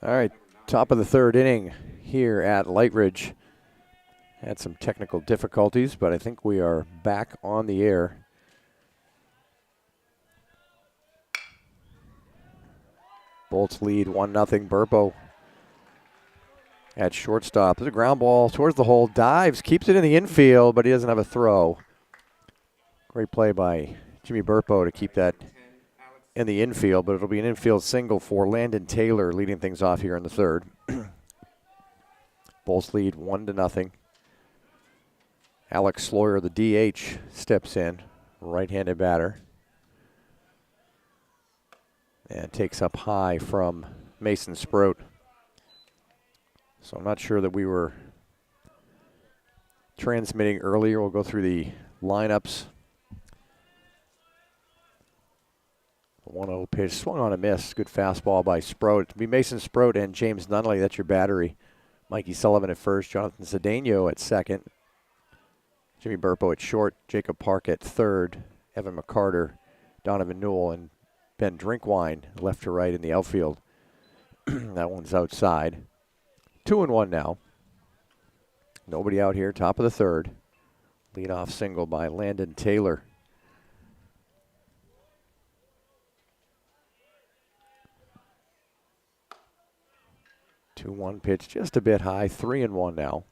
All right, top of the third inning here at Lightridge. Had some technical difficulties, but I think we are back on the air. Bolts lead 1-0. Burpo at shortstop. There's a ground ball towards the hole. Dives, keeps it in the infield, but he doesn't have a throw. Great play by Jimmy Burpo to keep that in the infield, but it'll be an infield single for Landon Taylor leading things off here in the third. Bolts lead 1-0. Alex Sloyer, the DH, steps in, right-handed batter. And takes up high from Mason Sproat. So I'm not sure that we were transmitting earlier. We'll go through the lineups. 1-0 pitch, swung on a miss. Good fastball by Sproat. It'll be Mason Sproat and James Nunley. That's your battery. Mikey Sullivan at first, Jonathan Cedeno at second. Jimmy Burpo at short, Jacob Park at third, Evan McCarter, Donovan Newell, and Ben Drinkwine left to right in the outfield. That one's outside. 2-1 now. Nobody out here, top of the third. Leadoff single by Landon Taylor. 2-1 pitch, just a bit high, 3-1 now.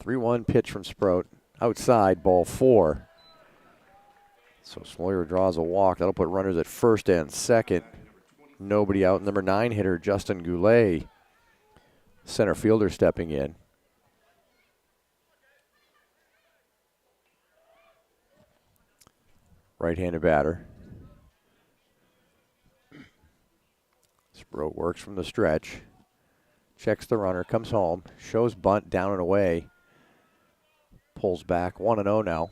Three-one pitch from Sproat. Outside, ball 4. So Sloyer draws a walk. That'll put runners at first and second. Nobody out. Number 9 hitter, Justin Goulet. Center fielder stepping in. Right-handed batter. Sproat works from the stretch. Checks the runner, comes home, shows bunt down and away. Pulls back, 1-0 now.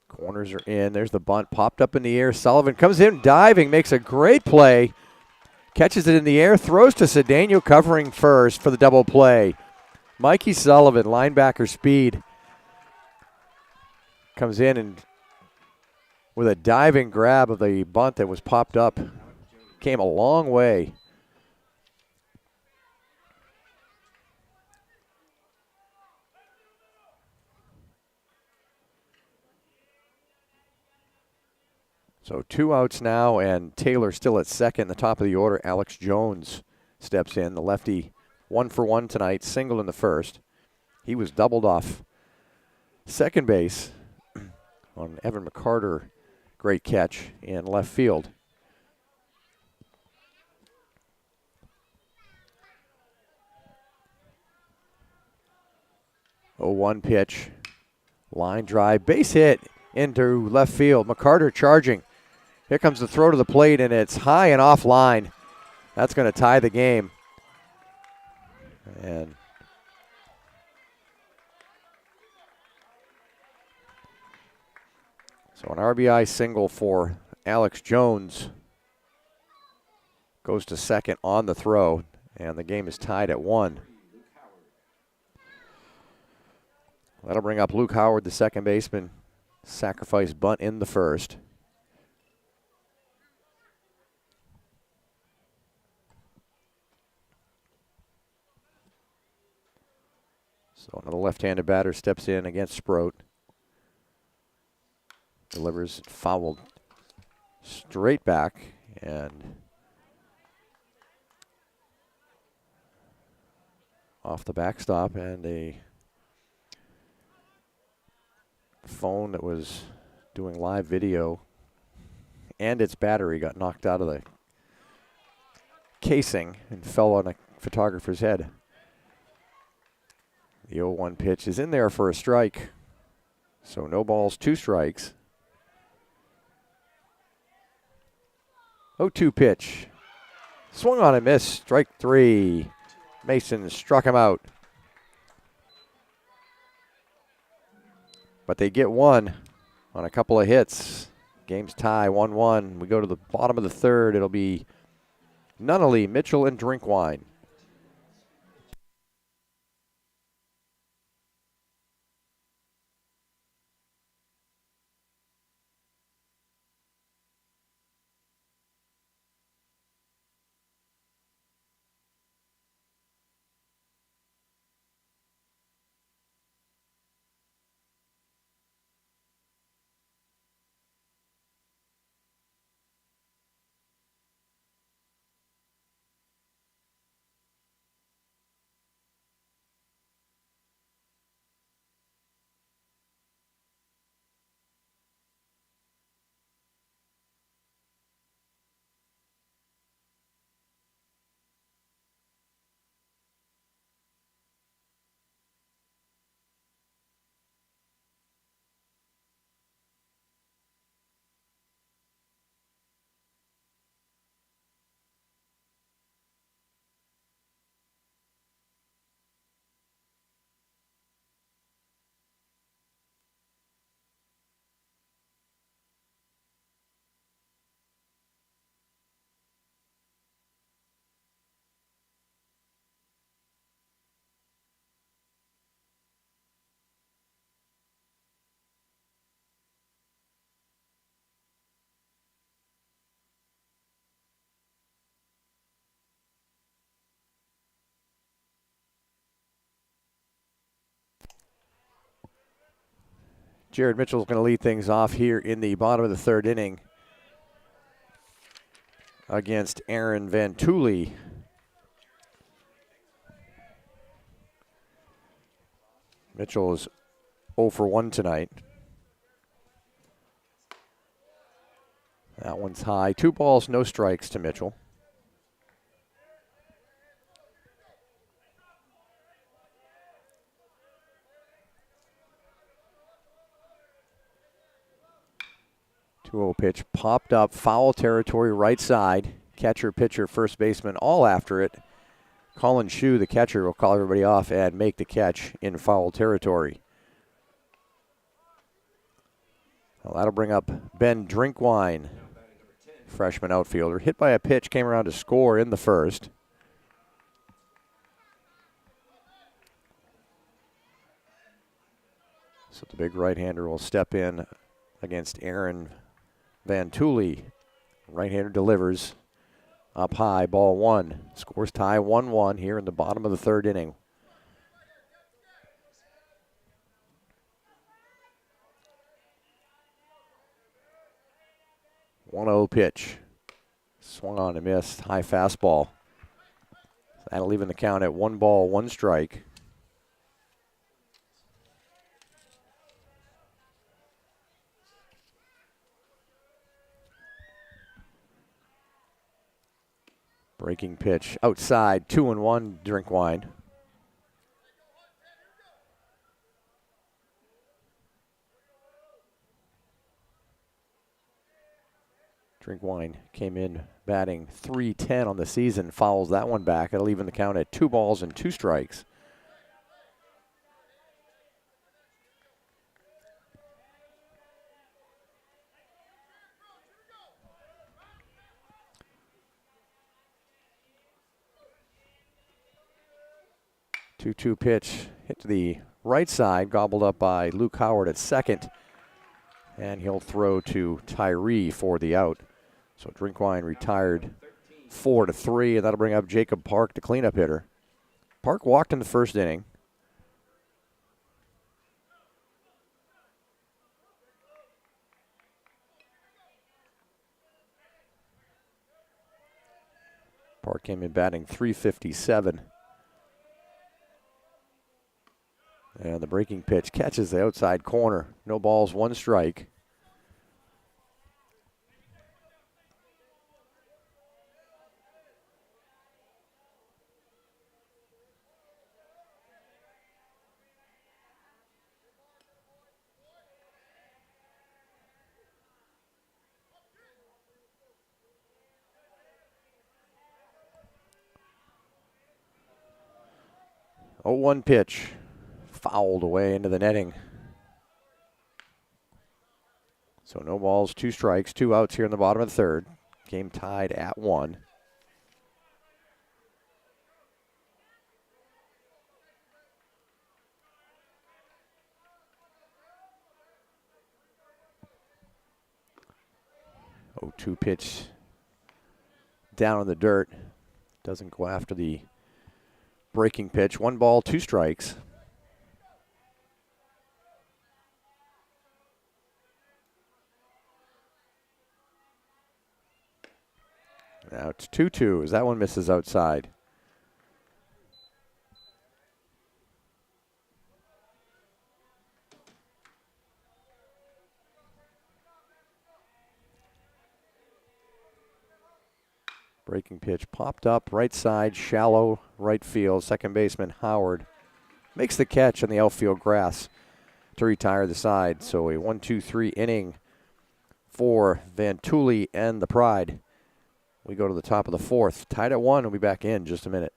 Corners are in. There's the bunt, popped up in the air. Sullivan comes in diving, makes a great play. Catches it in the air, throws to Cedeno covering first for the double play. Mikey Sullivan, linebacker speed, comes in and with a diving grab of the bunt that was popped up. Came a long way. So 2 outs now, and Taylor still at second. The top of the order, Alex Jones steps in. The lefty, 1 for 1 tonight, single in the first. He was doubled off second base on Evan McCarter. Great catch in left field. Oh, 1 pitch. Line drive, base hit into left field. McCarter charging. Here comes the throw to the plate, and it's high and offline. That's going to tie the game. And so an RBI single for Alex Jones. Goes to second on the throw, and the game is tied at 1. That'll bring up Luke Howard, the second baseman. Sacrifice bunt in the first. So another left-handed batter steps in against Sproat. Delivers fouled straight back, and off the backstop, and a phone that was doing live video and its battery got knocked out of the casing and fell on a photographer's head. The 0-1 pitch is in there for a strike. So no balls, 2 strikes. 0-2 pitch. Swung on and missed. Strike 3. Mason struck him out. but they get one on a couple of hits. Game's tie, 1-1. We go to the bottom of the third. It'll be Nunnally, Mitchell, and Drinkwine. Jared Mitchell's going to lead things off here in the bottom of the third inning against Aaron Van Tooley. Mitchell is 0 for 1 tonight. That one's high. 2 balls, no strikes to Mitchell. Two-0 pitch popped up, foul territory, right side. Catcher, pitcher, first baseman, all after it. Colin Shue, the catcher, will call everybody off and make the catch in foul territory. Well, that'll bring up Ben Drinkwine, freshman outfielder. Hit by a pitch, came around to score in the first. So the big right-hander will step in against Aaron Van Tooley. Right-hander delivers up high, ball 1. Scores tie 1-1 here in the bottom of the third inning. One-0 pitch. Swung on and missed. High fastball. That'll even the count at 1 ball, 1 strike. Breaking pitch outside, 2-1, Drinkwine. Drinkwine came in batting .310 on the season, fouls that one back. It'll even the count at 2 balls and 2 strikes. Two-two pitch hit to the right side, gobbled up by Luke Howard at second. And he'll throw to Tyree for the out. So Drinkwine retired 4-3, and that'll bring up Jacob Park, the cleanup hitter. Park walked in the first inning. Park came in batting .357. And the breaking pitch catches the outside corner. No balls, 1 strike. Oh, 1 pitch. Fouled away into the netting. So no balls, 2 strikes, 2 outs here in the bottom of the third. Game tied at 1. Oh, 2 pitch down in the dirt. Doesn't go after the breaking pitch. 1 ball, 2 strikes. Now it's 2-2 as that one misses outside. Breaking pitch popped up, right side, shallow right field. Second baseman Howard makes the catch on the outfield grass to retire the side. So a 1-2-3 inning for Vantuli and the Pride. We go to the top of the fourth. Tied at 1. We'll be back in just a minute.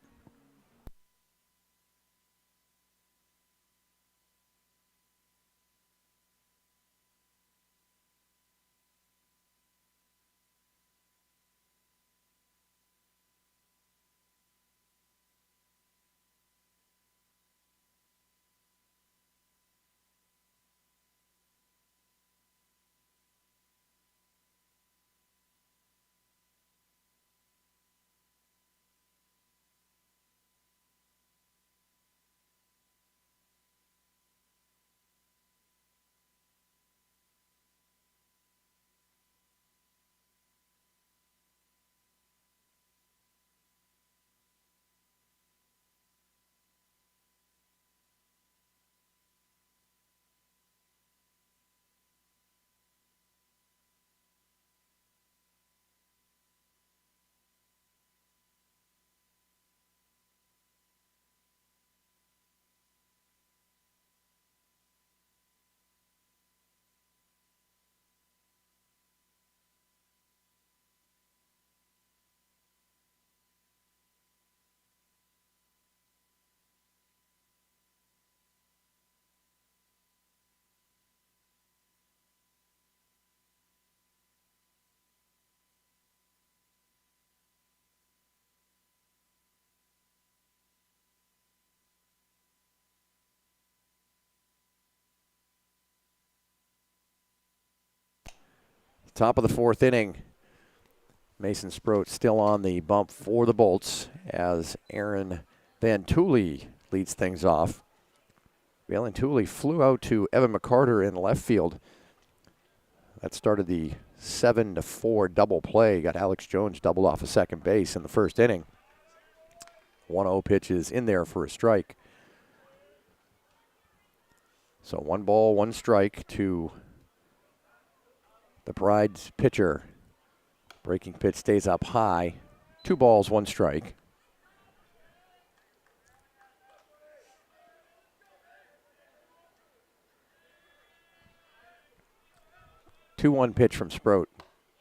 Top of the fourth inning. Mason Sproat still on the bump for the Bolts as Aaron Vantuli leads things off. Vantuli flew out to Evan McCarter in left field. That started the 7-4 double play. Got Alex Jones doubled off of second base in the first inning. 1-0 pitch is in there for a strike. So 1 ball, 1 strike to the Pride's pitcher. Breaking pitch stays up high. 2 balls, 1 strike. Two-one pitch from Sproat.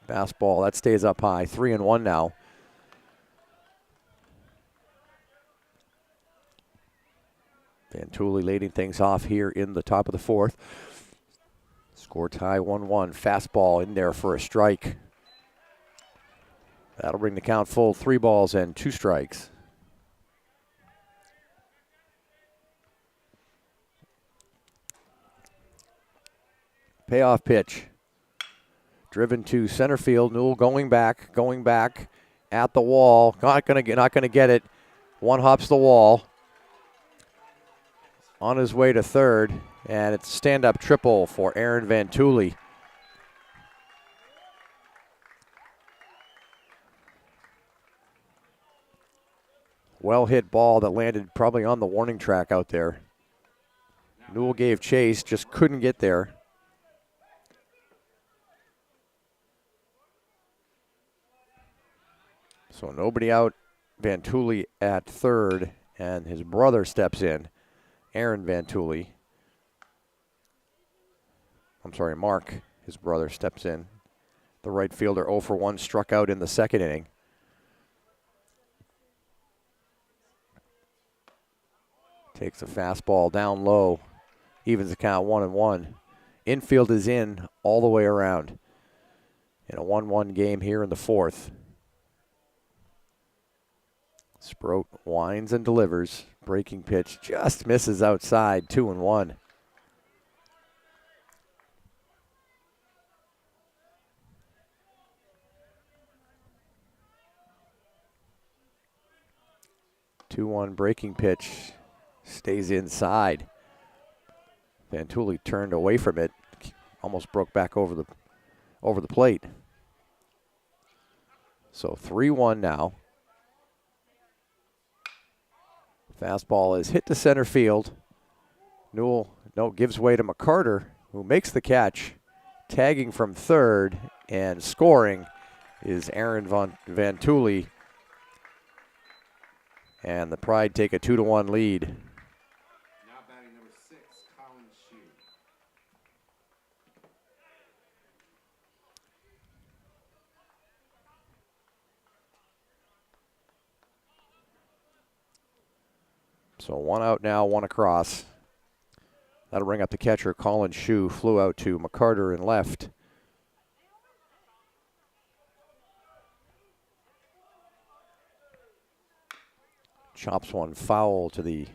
Fastball, that stays up high. 3-1 now. Vantuli leading things off here in the top of the fourth. Score tie 1-1. Fastball in there for a strike. That'll bring the count full. 3 balls and 2 strikes. Payoff pitch. Driven to center field. Newell going back at the wall. Not gonna get it. One hops the wall. On his way to third, and it's a stand-up triple for Aaron Vantuli. Well hit ball that landed probably on the warning track out there. Newell gave chase, just couldn't get there. So nobody out. Vantuli at third, and his brother steps in. Aaron Vantuli. I'm sorry, Mark, his brother, steps in. The right fielder 0 for 1, struck out in the second inning. Takes a fastball down low. Evens the count 1-1. Infield is in all the way around in a 1-1 game here in the fourth. Sproat winds and delivers. Breaking pitch just misses outside, 2-1. Breaking pitch stays inside. Vantuli turned away from it, almost broke back over the plate. So 3-1 now. Fastball is hit to center field. Newell gives way to McCarter, who makes the catch. Tagging from third and scoring is Aaron Vantuli. And the Pride take a 2-1 lead. Now batting number 6, Colin Shue. So 1 out now, 1 across. That'll bring up the catcher, Colin Shue. Flew out to McCarter in left. Chops one foul to the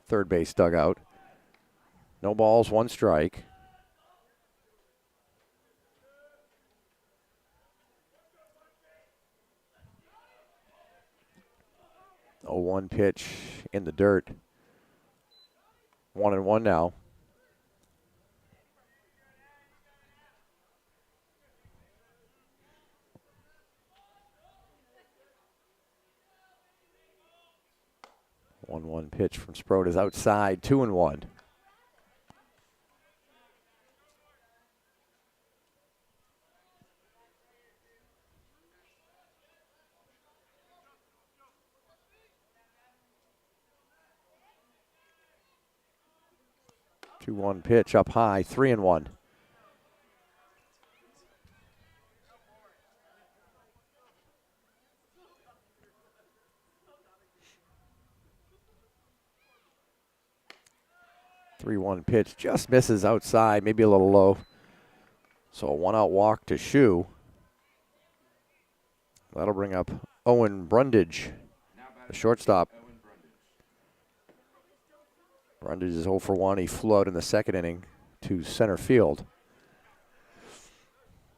third base dugout. No balls, 1 strike. A 1 pitch in the dirt. 1-1 now. One pitch from Sproat is outside, 2-1. Two-one pitch up high, 3-1. Three-one pitch just misses outside, maybe a little low. So a 1-out walk to Shue. That'll bring up Owen Brundage, the shortstop. Brundage is 0 for 1. He flew out in the second inning to center field.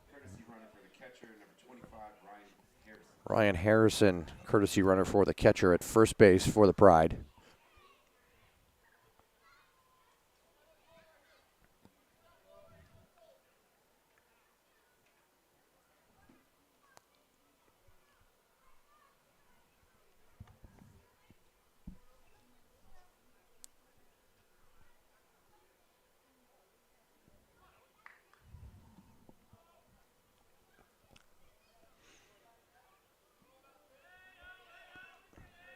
Courtesy runner for the catcher, number 25, Ryan Harrison. Ryan Harrison, courtesy runner for the catcher at first base for the Pride.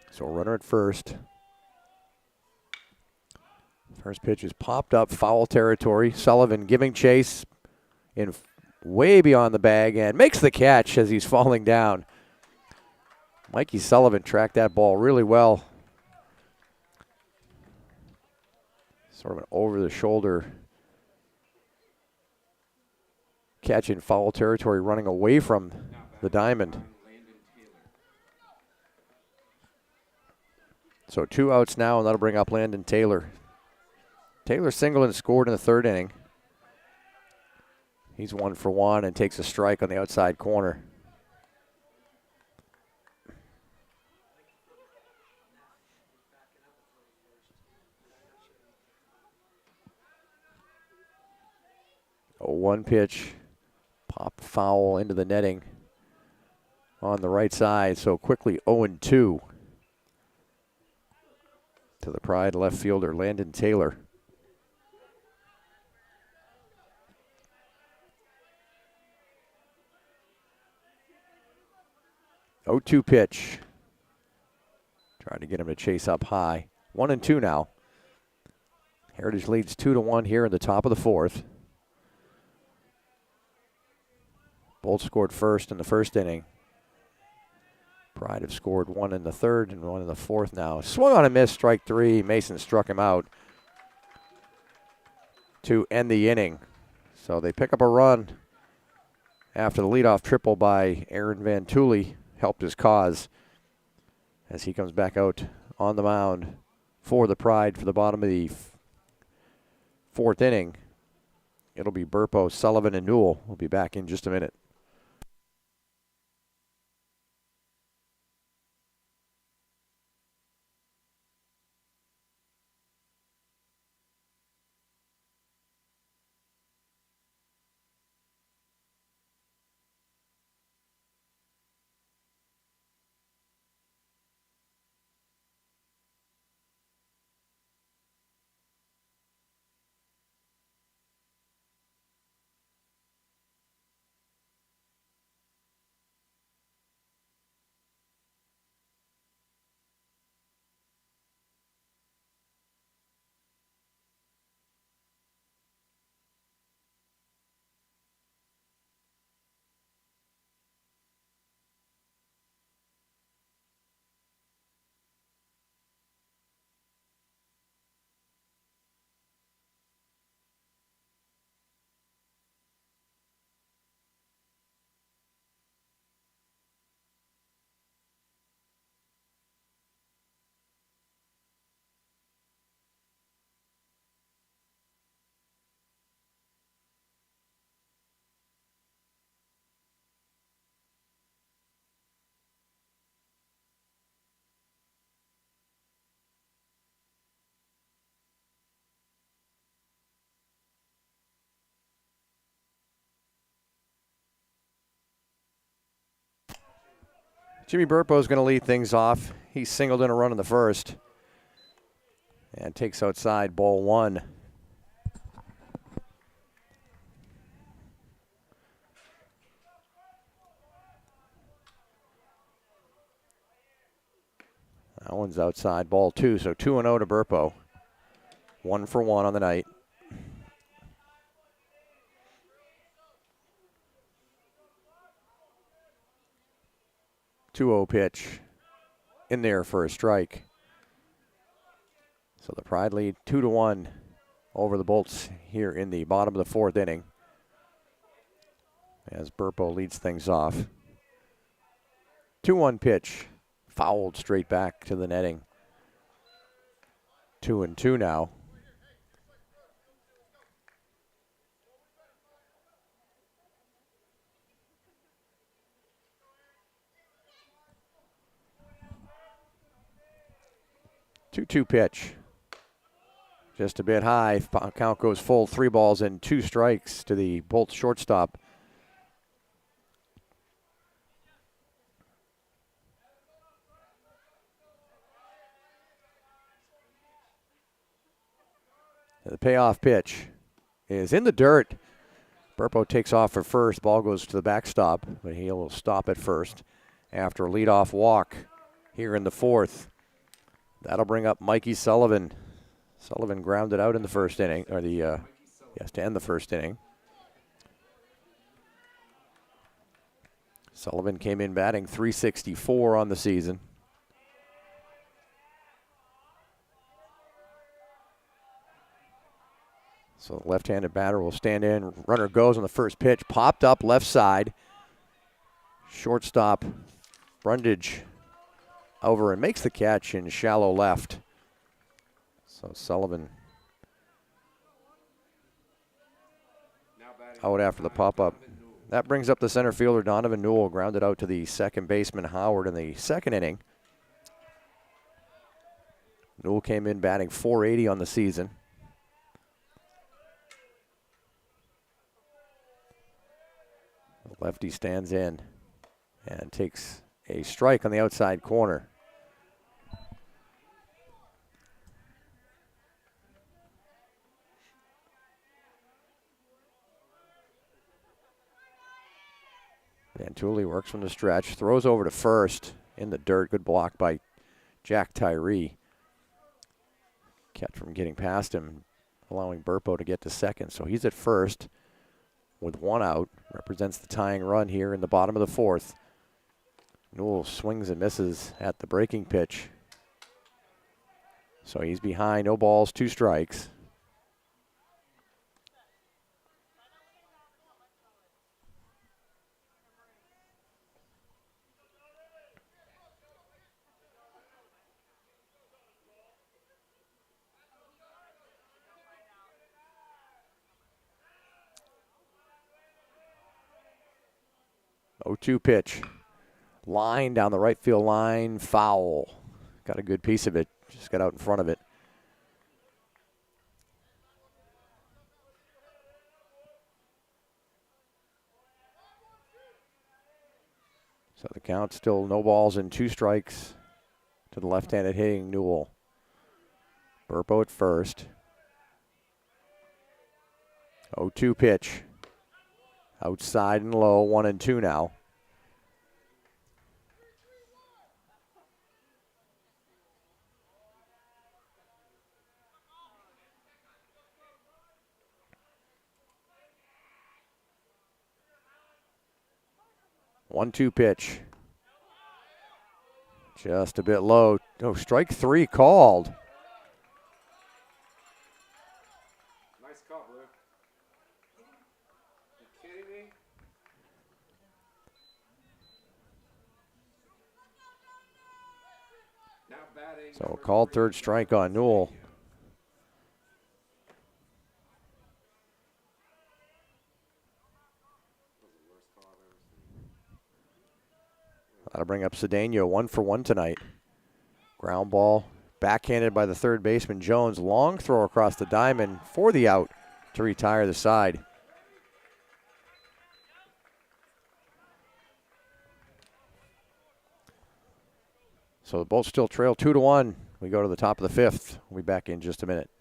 So a runner at first. First pitch is popped up, foul territory. Sullivan giving chase in way beyond the bag and makes the catch as he's falling down. Mikey Sullivan tracked that ball really well. Sort of an over-the-shoulder catch in foul territory, running away from the diamond. So 2 outs now, and that'll bring up Landon Taylor. Taylor singled and scored in the third inning. He's 1 for 1 and takes a strike on the outside corner. A 1 pitch, pop foul into the netting on the right side. So quickly 0-2. To the Pride left fielder, Landon Taylor. 0-2 pitch. Trying to get him to chase up high. 1-2 now. Heritage leads 2-1 here in the top of the fourth. Bolt scored first in the first inning. Pride have scored 1 in the third and 1 in the fourth now. Swung on a miss, strike 3. Mason struck him out to end the inning. So they pick up a run after the leadoff triple by Aaron Van Tooley helped his cause as he comes back out on the mound for the Pride for the bottom of the fourth inning. It'll be Burpo, Sullivan, and Newell. We'll be back in just a minute. Jimmy Burpo is going to lead things off. He singled in a run in the first and takes outside ball one. That one's outside ball two, so 2-0 to Burpo. 1 for 1 on the night. 2-0 pitch in there for a strike. So the Pride lead 2-1 over the Bolts here in the bottom of the fourth inning as Burpo leads things off. 2-1 pitch, fouled straight back to the netting. 2-2 now. Two pitch. Just a bit high. Count goes full. 3 balls and 2 strikes to the Bolts shortstop. The payoff pitch is in the dirt. Burpo takes off for first. Ball goes to the backstop, but he will stop at first after a leadoff walk here in the fourth. That'll bring up Mikey Sullivan. Sullivan grounded out in the first inning, or to end the first inning. Sullivan came in batting .364 on the season. So the left-handed batter will stand in. Runner goes on the first pitch. Popped up left side. Shortstop Brundage over and makes the catch in shallow left. So Sullivan out after the pop-up. That brings up the center fielder, Donovan Newell, grounded out to the second baseman, Howard, in the second inning. Newell came in batting .480 on the season. The lefty stands in and takes a strike on the outside corner. Van Tooley works from the stretch, throws over to first in the dirt. Good block by Jack Tyree. Kept from getting past him, allowing Burpo to get to second. So he's at first with 1 out. Represents the tying run here in the bottom of the fourth. Newell swings and misses at the breaking pitch. So he's behind, no balls, 2 strikes. 0-2 pitch. Line down the right field line. Foul. Got a good piece of it. Just got out in front of it. So the count still no balls and 2 strikes to the left-handed hitting Newell. Burpo at first. 0-2 pitch. Outside and low, 1-2 now. One-two pitch. Just a bit low. Oh, strike 3 called. Nice call, Blue. You kidding me? Now batting. So called 3rd strike on Newell. That'll bring up Cedeno, 1 for 1 tonight. Ground ball, backhanded by the third baseman Jones. Long throw across the diamond for the out to retire the side. So the Bolts still trail 2-1. We go to the top of the 5th. We'll be back in just a minute.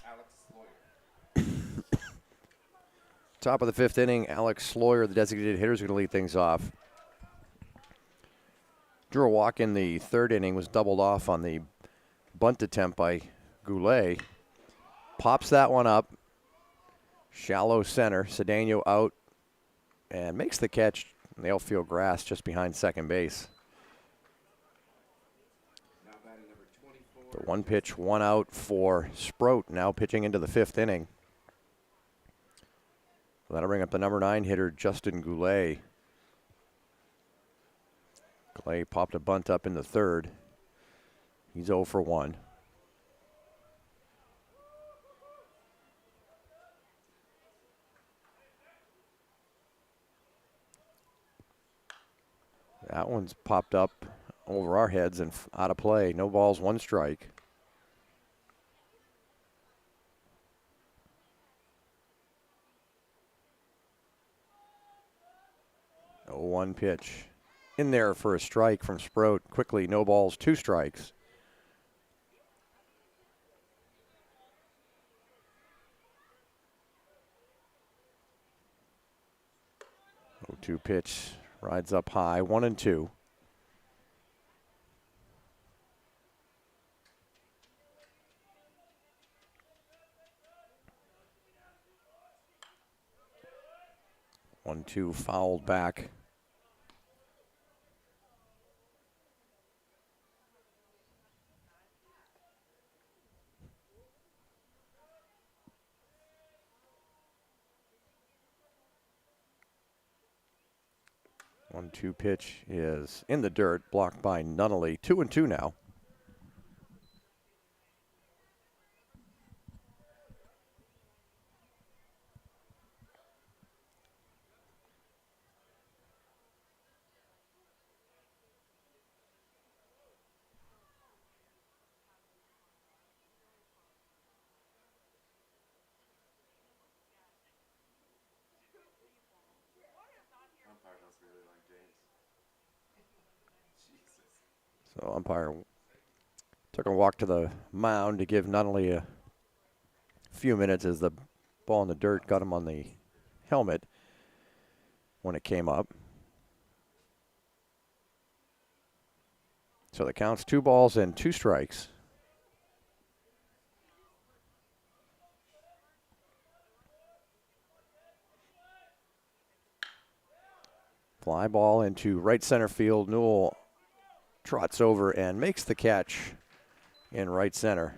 Alex Lawyer. Top of the 5th inning, Alex Sloyer, the designated hitter, is going to lead things off. Drew a walk in the 3rd inning, was doubled off on the bunt attempt by Goulet. Pops that one up. Shallow center. Cedeno out and makes the catch in the outfield grass just behind second base. Now batting number 24. The 1 pitch, 1 out for Sproat, now pitching into the 5th inning. So that'll bring up the number 9 hitter, Justin Goulet. Goulet popped a bunt up in the 3rd. He's 0 for 1. That one's popped up over our heads and out of play. No balls, 1 strike. Oh, 1 pitch. In there for a strike from Sproat. Quickly, no balls, 2 strikes. Oh, 2 pitch. Rides up high, 1-2. One, two, fouled back. 1-2 pitch is in the dirt, blocked by Nunnally. 2-2 now. Umpire must really like James. Jesus. So umpire took a walk to the mound to give Nunnally a few minutes as the ball in the dirt got him on the helmet when it came up. So the count's 2 balls and 2 strikes. Fly ball into right center field. Newell trots over and makes the catch in right center.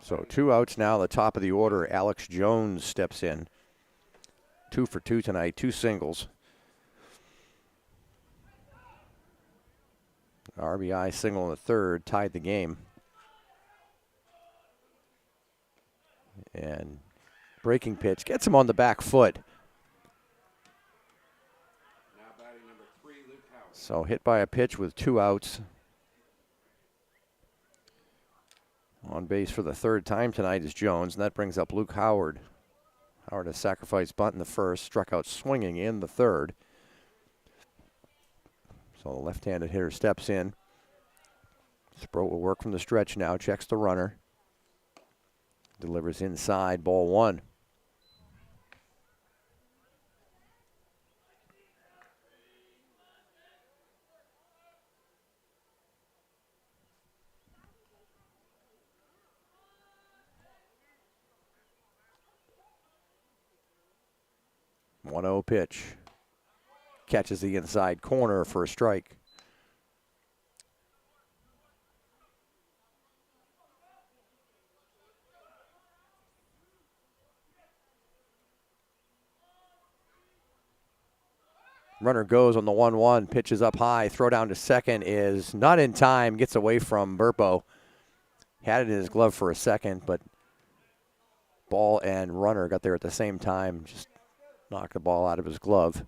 So 2 outs now, the top of the order. Alex Jones steps in. 2 for 2 tonight, 2 singles. RBI single in the third, tied the game. And breaking pitch gets him on the back foot. Now batting number 3, Luke Howard. So hit by a pitch with 2 outs. On base for the 3rd time tonight is Jones, and that brings up Luke Howard. Howard has sacrificed bunt in the first, struck out swinging in the third. So the left-handed hitter steps in. Sproat will work from the stretch now, checks the runner. Delivers inside, ball 1. One 0 pitch. Catches the inside corner for a strike. Runner goes on the 1-1, pitches up high, throw down to second is not in time, gets away from Burpo. Had it in his glove for a second, but ball and runner got there at the same time, just knocked the ball out of his glove.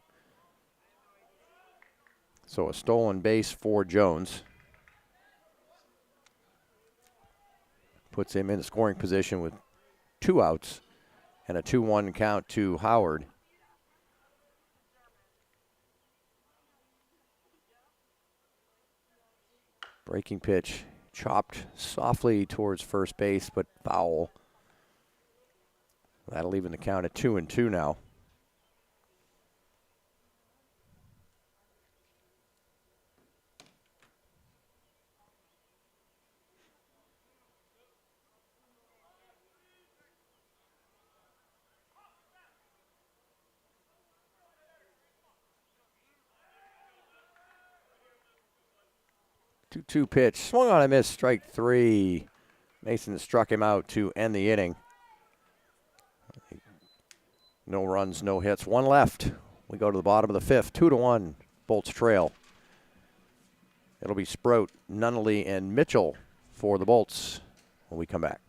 So a stolen base for Jones. Puts him in scoring position with 2 outs and a 2-1 count to Howard. Breaking pitch, chopped softly towards first base, but foul. That'll even the count at 2-2 now. Two pitch, swung on a miss, strike 3. Mason struck him out to end the inning. No runs, no hits, 1 left. We go to the bottom of the 5th, 2-1, Bolts trail. It'll be Sproat, Nunnally, and Mitchell for the Bolts when we come back.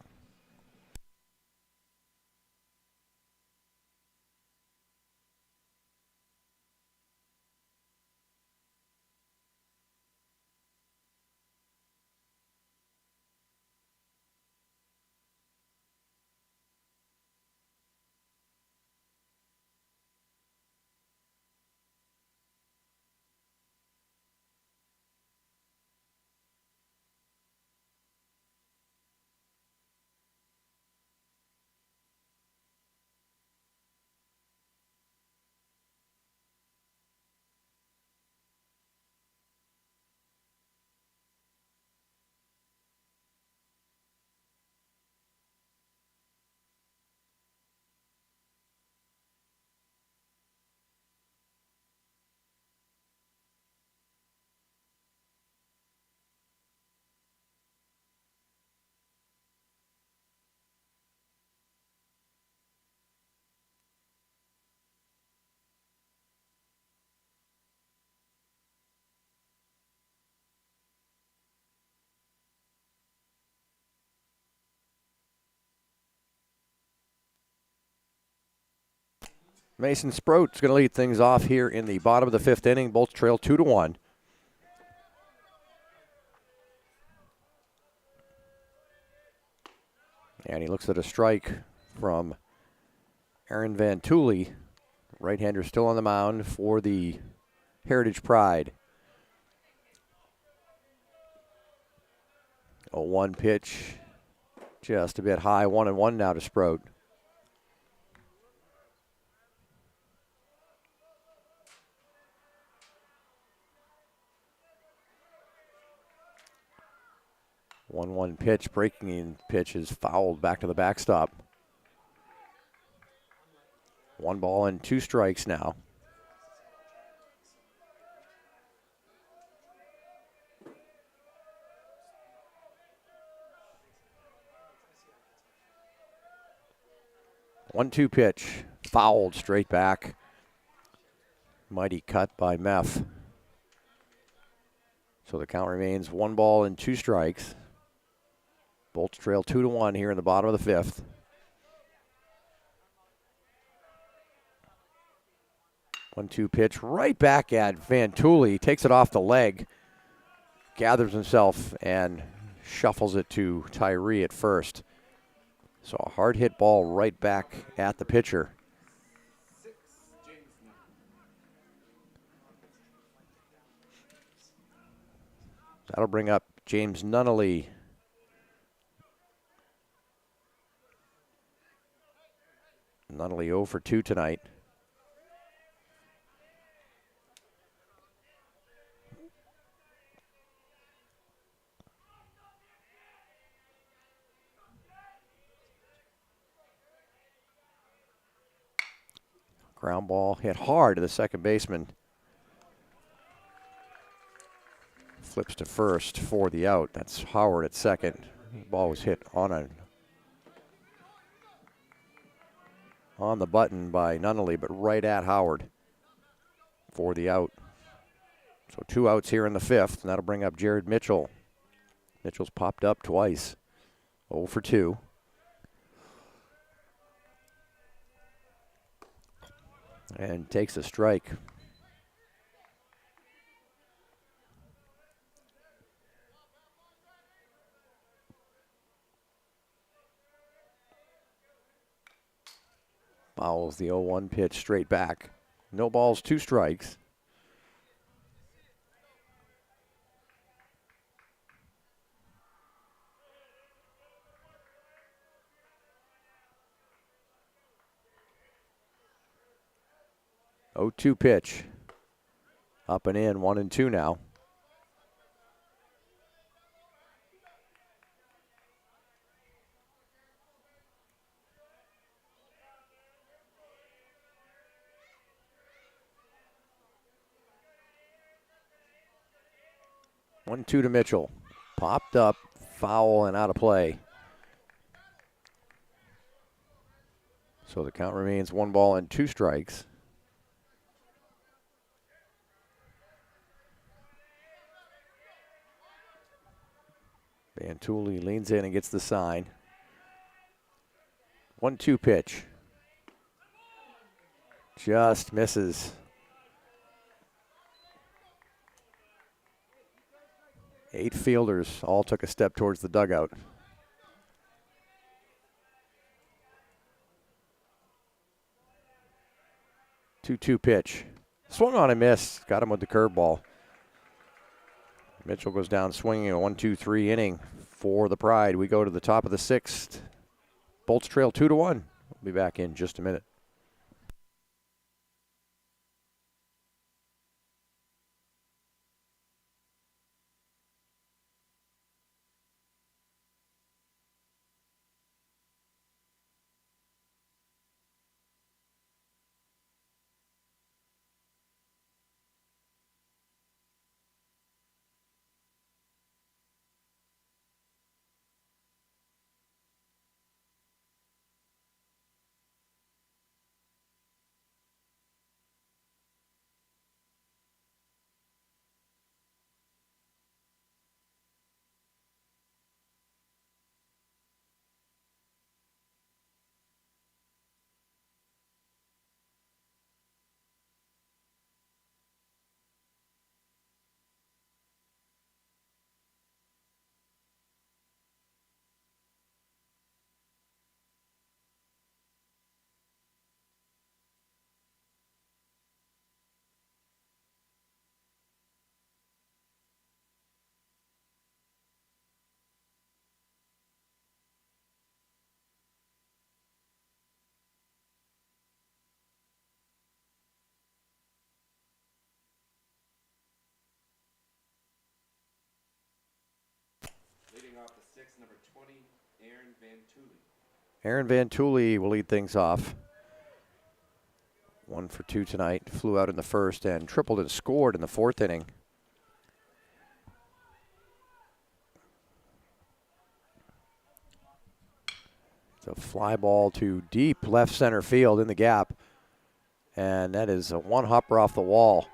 Mason Sproat's going to lead things off here in the bottom of the fifth inning. Bolts trail 2-1. And he looks at a strike from Aaron Van Tooley. Right-hander still on the mound for the Heritage Pride. 0-1 pitch, just a bit high. 1-1 now to Sproat. One pitch, breaking in pitch is fouled back to the backstop. 1 ball and 2 strikes now. One-two pitch, fouled straight back. Mighty cut by Meff. So the count remains 1 ball and 2 strikes. Bolts trail 2-1 here in the bottom of the fifth. One-two pitch right back at Van Tooley. Takes it off the leg. Gathers himself and shuffles it to Tyree at first. So a hard hit ball right back at the pitcher. That'll bring up James Nunnally. Nunnally 0 for 2 tonight. Ground ball hit hard to the second baseman. Flips to first for the out. That's Howard at second. The ball was hit on the button by Nunnally, but right at Howard for the out. So 2 outs here in the fifth, and that'll bring up Jared Mitchell. Mitchell's popped up twice. 0 for 2. And takes a strike. Fouls the 0-1 pitch straight back. No balls, 2 strikes. Oh, 2 pitch. Up and in, 1-2 now. One-two to Mitchell. Popped up, foul, and out of play. So the count remains 1 ball and 2 strikes. Van Tooley leans in and gets the sign. 1-2 pitch. Just misses. 8 fielders all took a step towards the dugout. Two-two pitch. Swung on and missed. Got him with the curveball. Mitchell goes down swinging a 1-2-3 inning for the Pride. We go to the top of the sixth. Bolts trail 2-1. We'll be back in just a minute. 6, number 20, Aaron Van Tooley. Aaron Van Tooley will lead things off. 1 for 2 tonight. Flew out in the first and tripled and scored in the fourth inning. It's a fly ball to deep left center field in the gap. And that is a one hopper off the wall.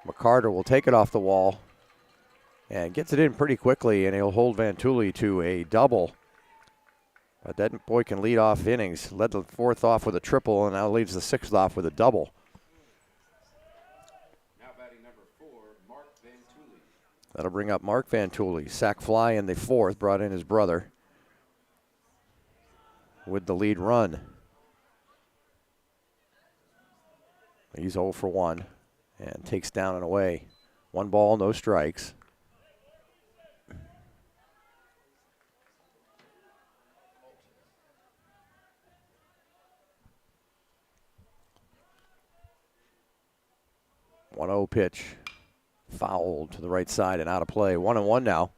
McCarter will take it off the wall and gets it in pretty quickly, and he'll hold Van Tooley to a double. But that boy can lead off innings. Led the fourth off with a triple, and now leads the sixth off with a double. Now batting number 4, Mark Van Tooley. That'll bring up Mark Van Tooley. Sac fly in the fourth, brought in his brother with the lead run. He's 0 for 1 and takes down and away. 1 ball, no strikes. One 0 pitch, fouled to the right side and out of play. 1-1 now.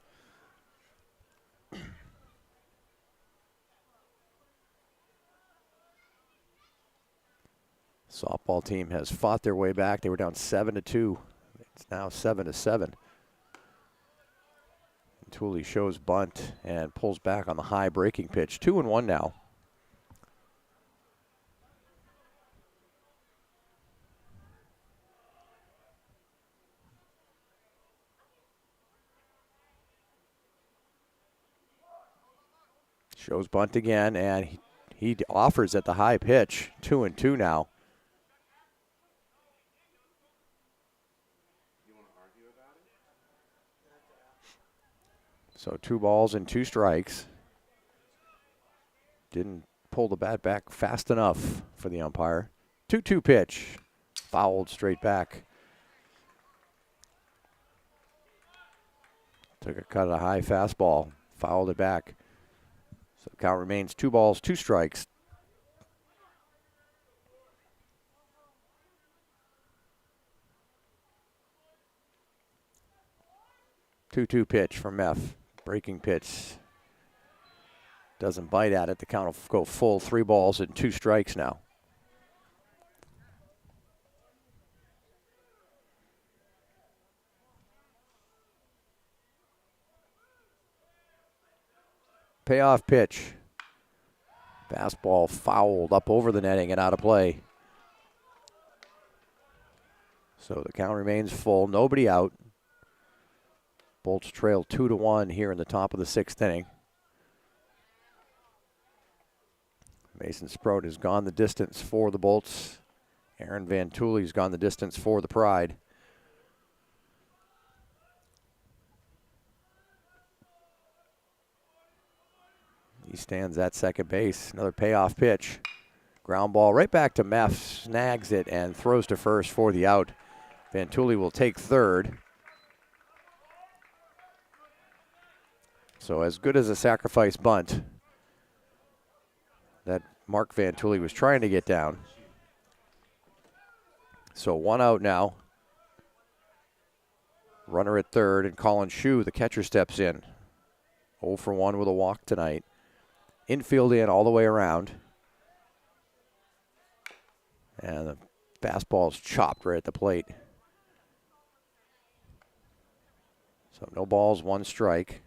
Softball team has fought their way back. They were down 7-2. It's now 7-7. Tooley shows bunt and pulls back on the high breaking pitch. 2-1 now. Shows bunt again, and he offers at the high pitch. 2-2 now. So 2 balls and 2 strikes. Didn't pull the bat back fast enough for the umpire. 2-2 pitch. Fouled straight back. Took a cut at a high fastball. Fouled it back. So the count remains 2 balls, 2 strikes. Two-two pitch from F. Breaking pitch. Doesn't bite at it. The count will go full. 3 balls and 2 strikes now. Payoff pitch. Fastball fouled up over the netting and out of play. So the count remains full. Nobody out. Bolts trail 2-1 here in the top of the 6th inning. Mason Sproat has gone the distance for the Bolts. Aaron Van Tooley's gone the distance for the Pride. He stands at second base. Another payoff pitch. Ground ball right back to Meff. Snags it and throws to first for the out. Van Tooley will take third. So as good as a sacrifice bunt that Mark Van Tooley was trying to get down. So 1 out now. Runner at third, and Colin Shue, the catcher, steps in. 0 for 1 with a walk tonight. Infield in all the way around. And the fastball is chopped right at the plate. So no balls, 1 strike.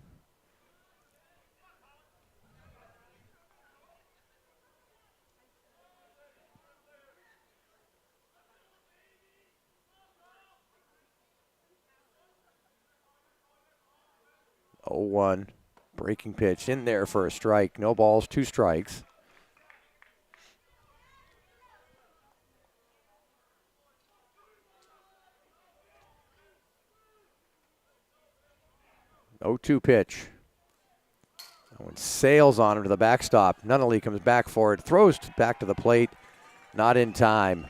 Oh, 1. Breaking pitch in there for a strike. No balls, 2 strikes. Oh, 2 pitch. That sails on him to the backstop. Nunnally comes back for it. Throws back to the plate. Not in time.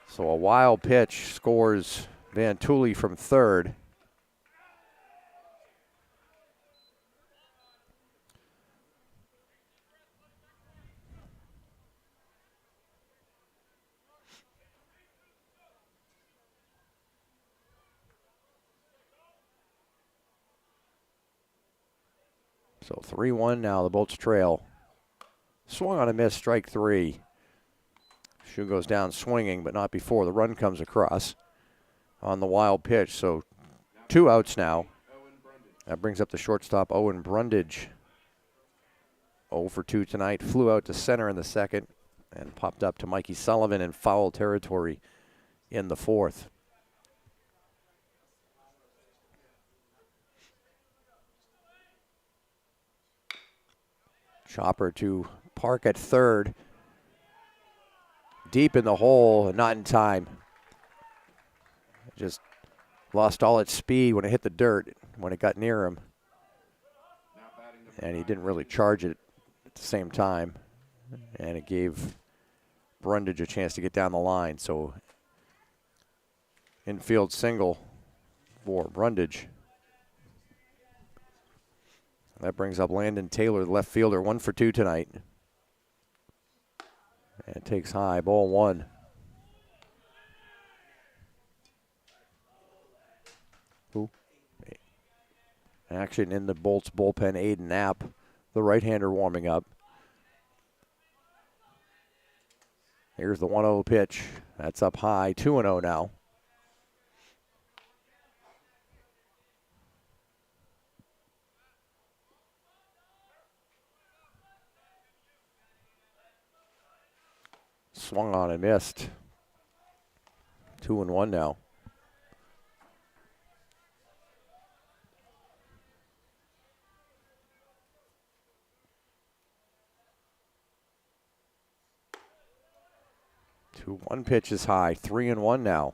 So a wild pitch scores Van Tooley from third. So 3-1 now. The Bolts trail. Swung on a miss, strike 3. Shoe goes down swinging, but not before the run comes across on the wild pitch. So 2 outs now. That brings up the shortstop, Owen Brundage. 0 for 2 tonight. Flew out to center in the second and popped up to Mikey Sullivan in foul territory in the fourth. Chopper to Park at third. Deep in the hole, not in time. Just lost all its speed when it hit the dirt, when it got near him. And he didn't really charge it at the same time. And it gave Brundage a chance to get down the line. So infield single for Brundage. That brings up Landon Taylor, the left fielder, 1 for 2 tonight. And takes high, ball 1. Action in the Bolts bullpen, Aiden Knapp, the right-hander warming up. Here's the 1-0 pitch. That's up high, 2-0 now. Swung on and missed. 2-1 now. One pitch is high, 3-1 now.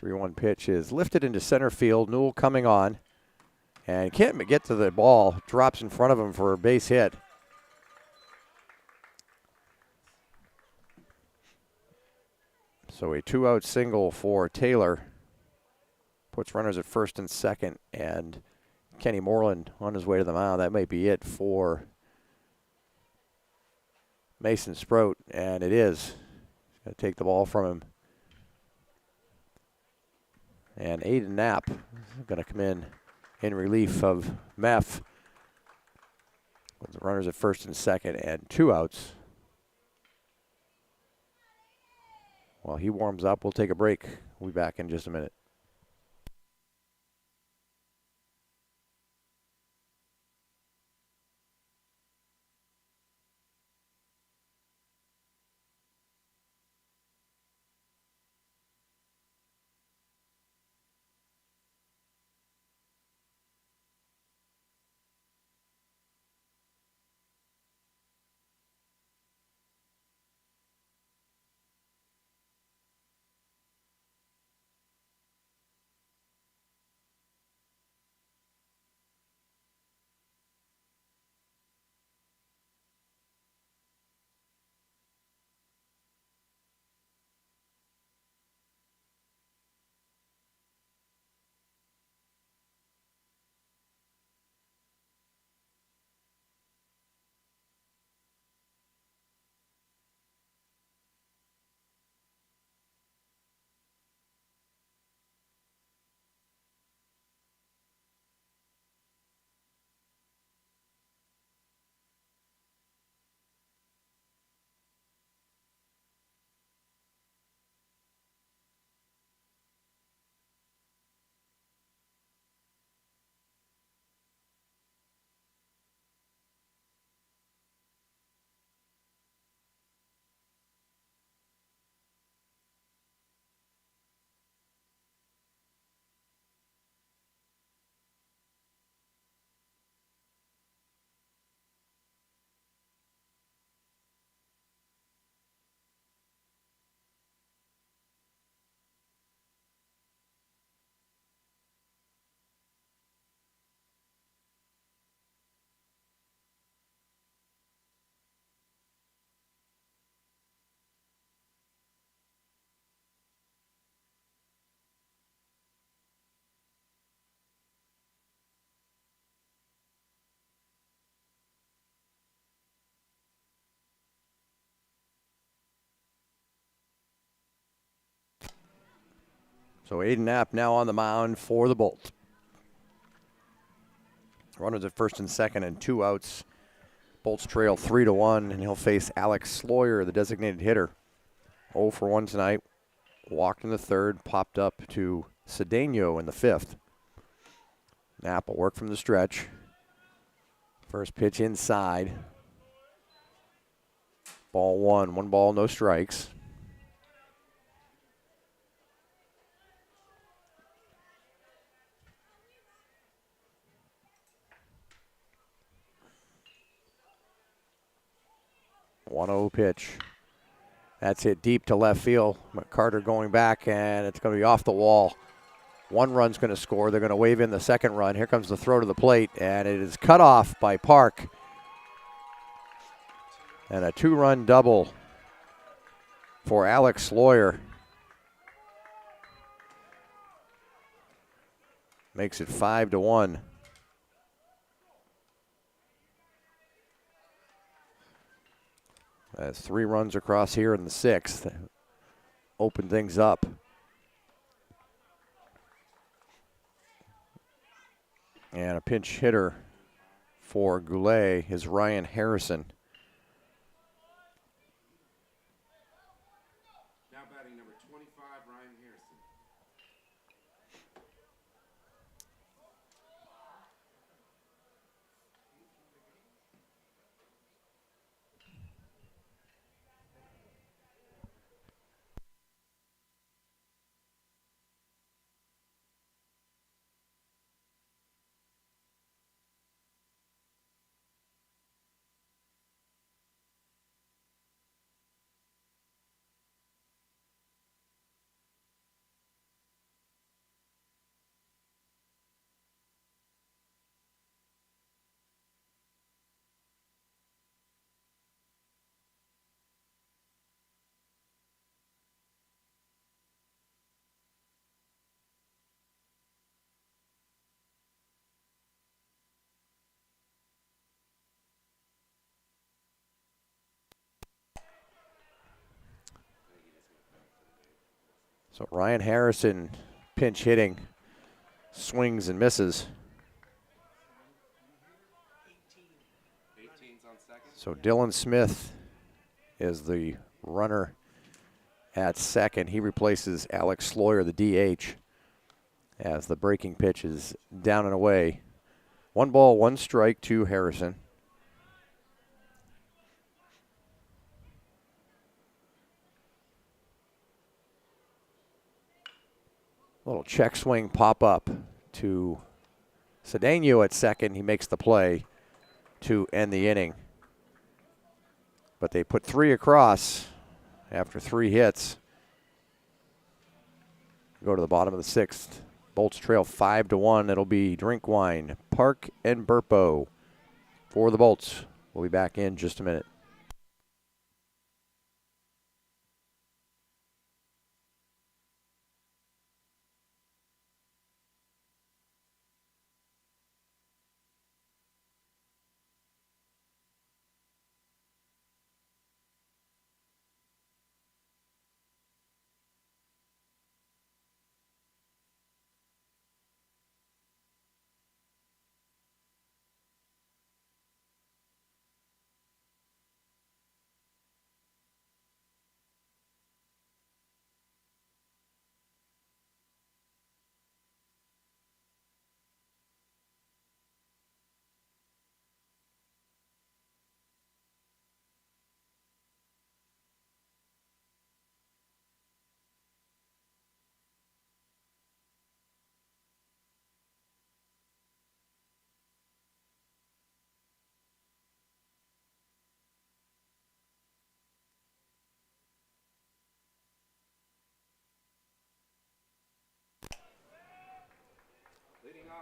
The 3-1 pitch is lifted into center field. Newell coming on. And can't get to the ball. Drops in front of him for a base hit. So a 2-out single for Taylor. Puts runners at first and second. And Kenny Moreland on his way to the mound. That might be it for Mason Sproat. And it is. He's going to take the ball from him. And Aiden Knapp is going to come in relief of Meff. With the runners at first and second and 2 outs. While he warms up, we'll take a break. We'll be back in just a minute. So Aiden Knapp now on the mound for the Bolts. Runners at first and second and 2 outs. Bolts trail 3-1, and he'll face Alex Sloyer, the designated hitter. 0 for 1 tonight. Walked in the third, popped up to Cedeno in the fifth. Knapp will work from the stretch. First pitch inside. Ball 1, 1 ball, no strikes. One-0 pitch. That's hit deep to left field. Carter going back, and it's going to be off the wall. 1 run's going to score. They're going to wave in the second run. Here comes the throw to the plate, and it is cut off by Park. And a 2-run double for Alex Sloyer. Makes it 5-1. That's 3 runs across here in the 6th. Open things up. And a pinch hitter for Goulet is Ryan Harrison. Now batting number 25, Ryan Harrison. So Ryan Harrison pinch hitting, swings and misses. 18's on second. So Dylan Smith is the runner at second. He replaces Alex Sloyer, the DH, as the breaking pitch is down and away. 1 ball, 1 strike to Harrison. Little check swing pop up to Cedeno at second. He makes the play to end the inning. But they put 3 across after 3 hits. Go to the bottom of the 6th. Bolts trail 5-1. It'll be Drinkwine, Park, and Burpo for the Bolts. We'll be back in just a minute.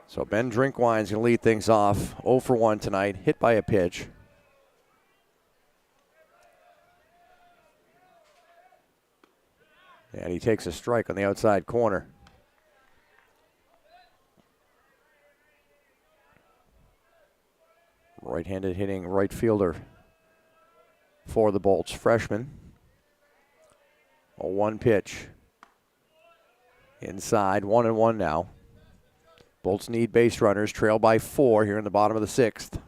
So Ben Drinkwine's going to lead things off. 0 for 1 tonight, hit by a pitch. And he takes a strike on the outside corner. Right-handed hitting right fielder for the Bolts, freshman. A 1 pitch. Inside, 1-1 now. Bolts need base runners, trail by 4 here in the bottom of the 6th.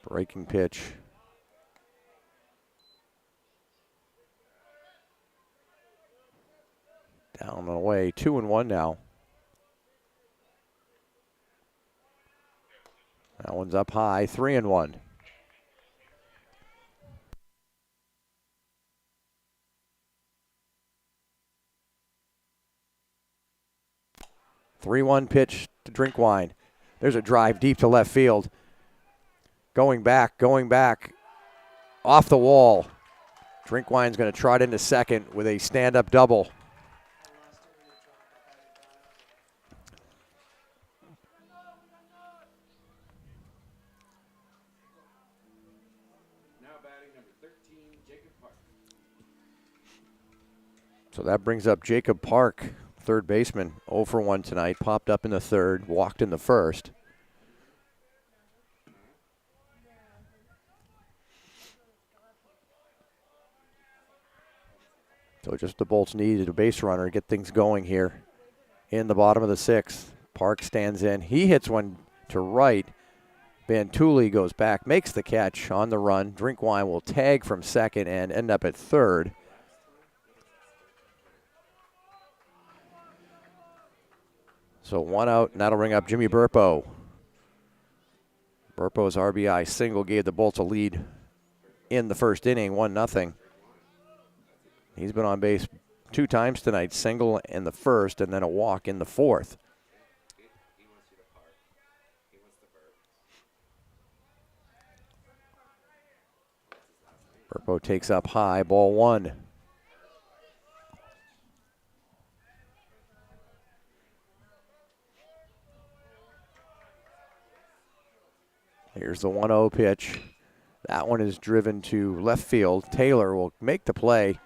Breaking pitch. Down and away, 2-1 now. That one's up high, 3-1. 3-1 pitch to Drinkwine. There's a drive deep to left field. Going back, off the wall. Drinkwine's going to trot into second with a stand-up double. Now batting number 13, Jacob Park. So that brings up Jacob Park, third baseman, 0 for 1 tonight. Popped up in the third, walked in the first. So just the Bolts needed a base runner to get things going here in the bottom of the 6th. Park stands in. He hits one to right. Bantuli goes back, makes the catch on the run. Drinkwine will tag from second and end up at third. So 1 out, and that'll bring up Jimmy Burpo. Burpo's RBI single gave the Bolts a lead in the first inning, 1-0. He's been on base 2 times tonight, single in the first and then a walk in the 4th. Burpo takes up high, ball 1. Here's the 1-0 pitch. That one is driven to left field. Taylor will make the play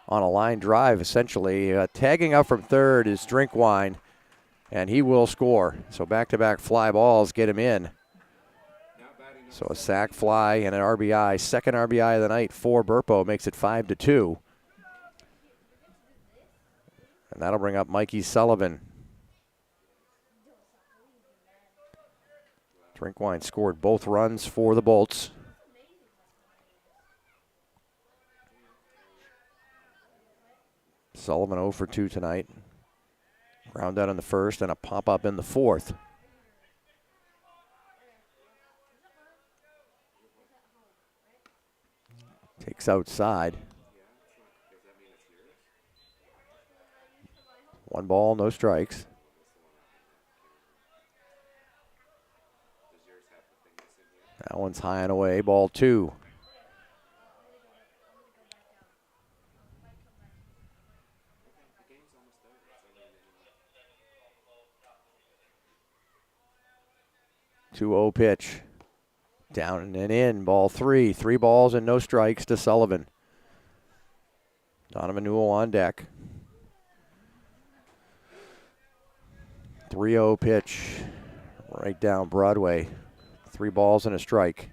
on a line drive, essentially. Tagging up from third is Drinkwine, and he will score. So back-to-back fly balls get him in. So a sac fly and an RBI, second RBI of the night for Burpo, makes it 5-2. And that'll bring up Mikey Sullivan. Drinkwine scored both runs for the Bolts. Sullivan 0 for 2 tonight. Ground out in the first and a pop-up in the 4th. Takes outside. 1 ball, no strikes. That one's high and away, ball 2. Two-0 pitch. Down and in, ball 3. 3 balls and no strikes to Sullivan. Donovan Newell on deck. 3-0 pitch. Right down Broadway. 3 balls and a strike.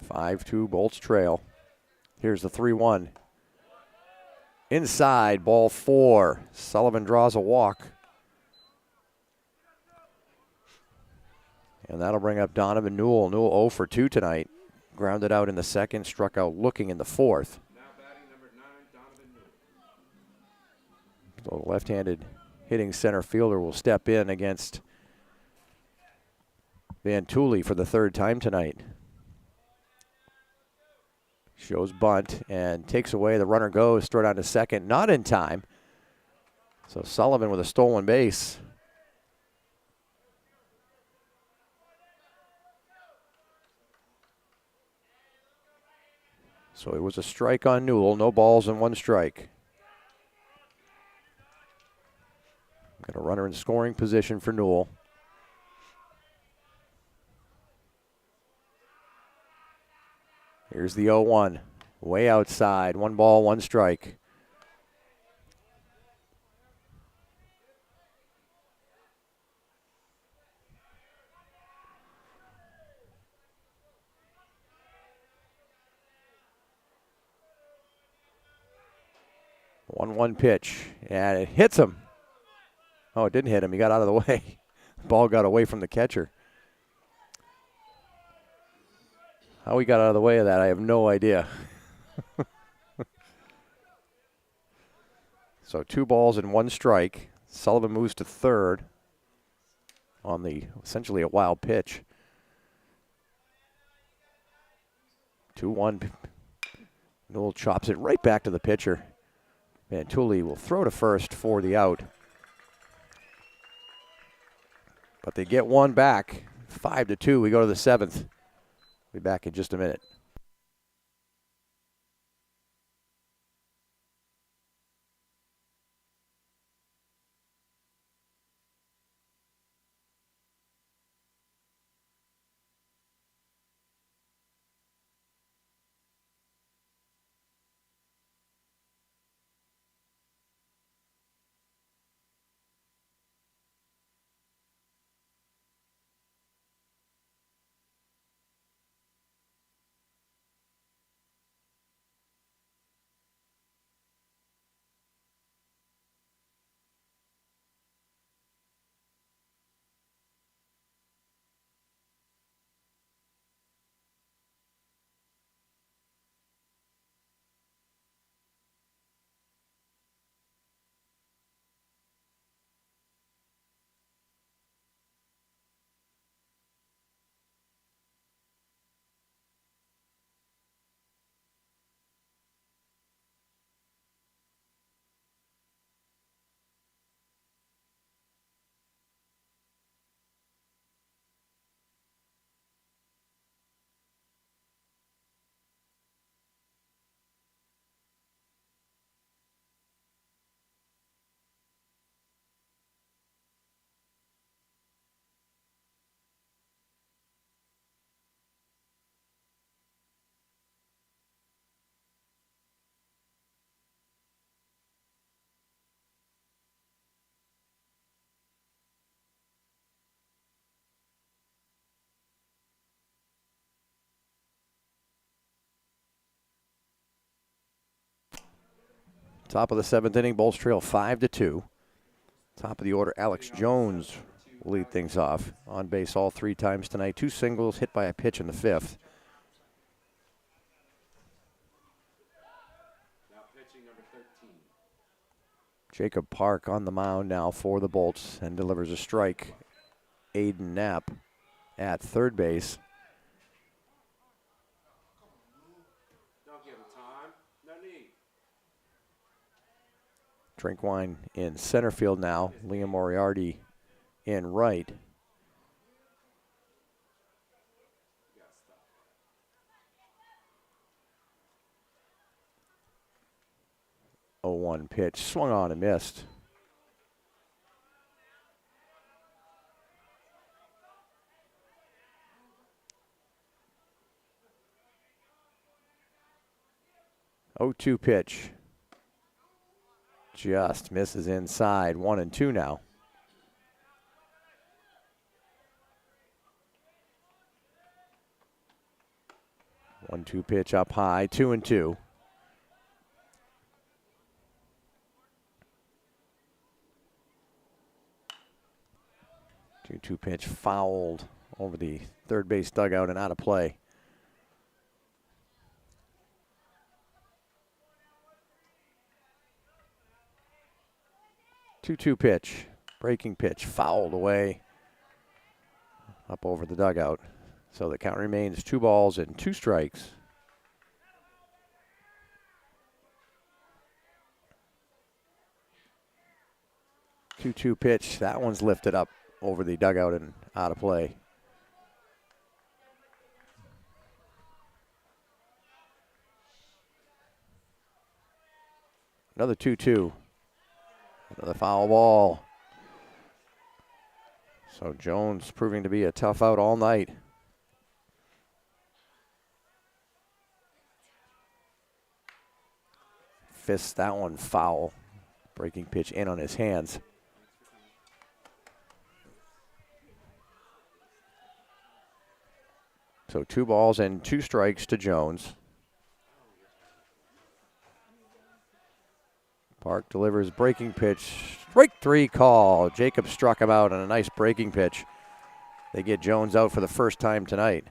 (5-2) Bolts trail. Here's the 3-1. Inside, ball 4. Sullivan draws a walk. And that'll bring up Donovan Newell. Newell 0 for 2 tonight. Grounded out in the second, struck out looking in the 4th. Now batting number 9, Donovan Newell. So the left-handed hitting center fielder will step in against Bantuli for the 3rd time tonight. Shows bunt and takes away. The runner goes, throw down to second, not in time. So Sullivan with a stolen base. So it was a strike on Newell, no balls and 1 strike. Got a runner in scoring position for Newell. Here's the 0-1, way outside, 1 ball, 1 strike. 1-1 pitch, and it hits him. Oh, it didn't hit him. He got out of the way. The ball got away from the catcher. How he got out of the way of that, I have no idea. So 2 balls and 1 strike. Sullivan moves to third on the essentially a wild pitch. 2-1. Newell chops it right back to the pitcher. Mantulli will throw to first for the out. But they get 1 back. 5-2. We go to the 7th. Be back in just a minute. Top of the 7th inning, Bulls trail 5-2. Top of the order, Alex Jones will lead things off. On base all 3 times tonight. 2 singles, hit by a pitch in the 5th. Now pitching number 13. Jacob Park on the mound now for the Bolts and delivers a strike. Aiden Knapp at third base. Don't give him time. No need. Drinkwine in center field now. Liam Moriarty in right. Oh, 1 pitch, swung on and missed. Oh, 2 pitch. Just misses inside. 1-2 now. One-two pitch up high. 2-2. 2-2 pitch fouled over the third base dugout and out of play. 2-2 pitch, breaking pitch, fouled away up over the dugout. So the count remains 2 balls and 2 strikes. Two-two pitch, that one's lifted up over the dugout and out of play. Another 2-2. Another foul ball. So Jones proving to be a tough out all night. Fists that one foul. Breaking pitch in on his hands. So 2 balls and 2 strikes to Jones. Park delivers breaking pitch. Strike 3 call. Jacob struck him out on a nice breaking pitch. They get Jones out for the first time tonight.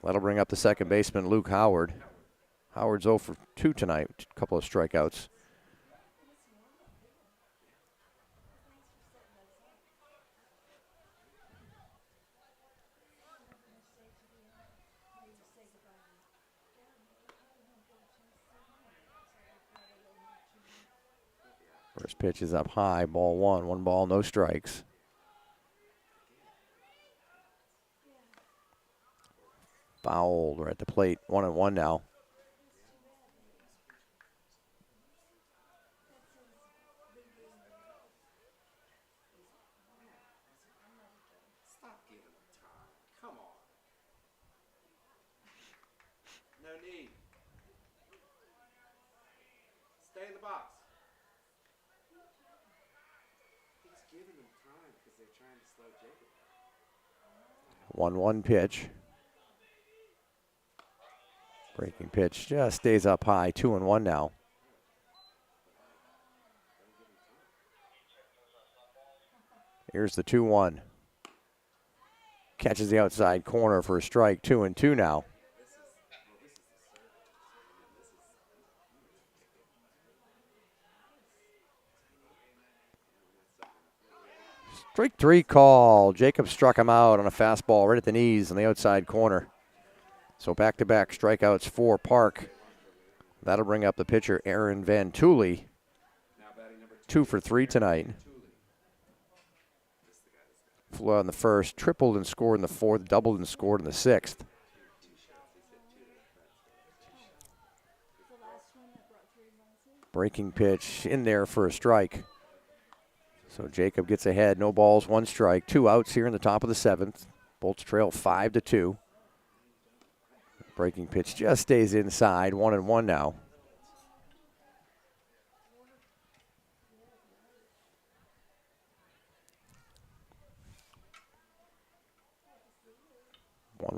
That'll bring up the second baseman, Luke Howard. Howard's 0 for 2 tonight, a couple of strikeouts. First pitch is up high, ball 1, 1 ball, no strikes. Fouled. We're at the plate, 1-1 now. Stop giving him time. Come on. No need. Stay in the box. He's giving them time because they're trying to slow Jacob down. 1-1 pitch. Breaking pitch just stays up high, 2-1 now. Here's the 2-1. Catches the outside corner for a strike, 2-2 now. Strike 3 call. Jacob struck him out on a fastball right at the knees on the outside corner. So back-to-back strikeouts for Park. That'll bring up the pitcher, Aaron Van Tooley. 2 for 3 tonight. Flew out in the first, tripled and scored in the fourth, doubled and scored in the sixth. Breaking pitch in there for a strike. So Jacob gets ahead, no balls, 1 strike, 2 outs here in the top of the 7th. Bolts trail 5-2. Breaking pitch just stays inside, 1-1 now.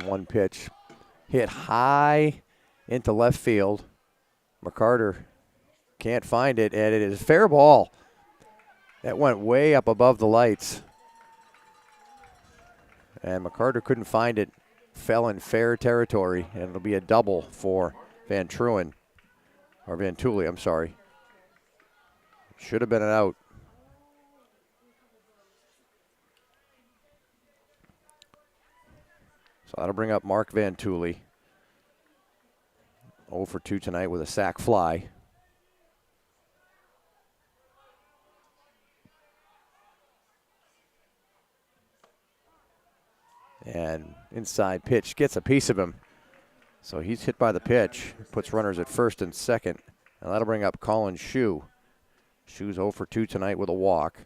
One pitch hit high into left field. McCarter can't find it, and it is fair ball. That went way up above the lights. And McCarter couldn't find it. Fell in fair territory, and it'll be a double for Van Truen. Or Van Tooley, I'm sorry. Should have been an out. So that'll bring up Mark Van Tooley. 0 for 2 tonight with a sac fly. And inside pitch gets a piece of him. So he's hit by the pitch, puts runners at first and second. And that'll bring up Colin Shue. Shue's 0 for 2 tonight with a walk.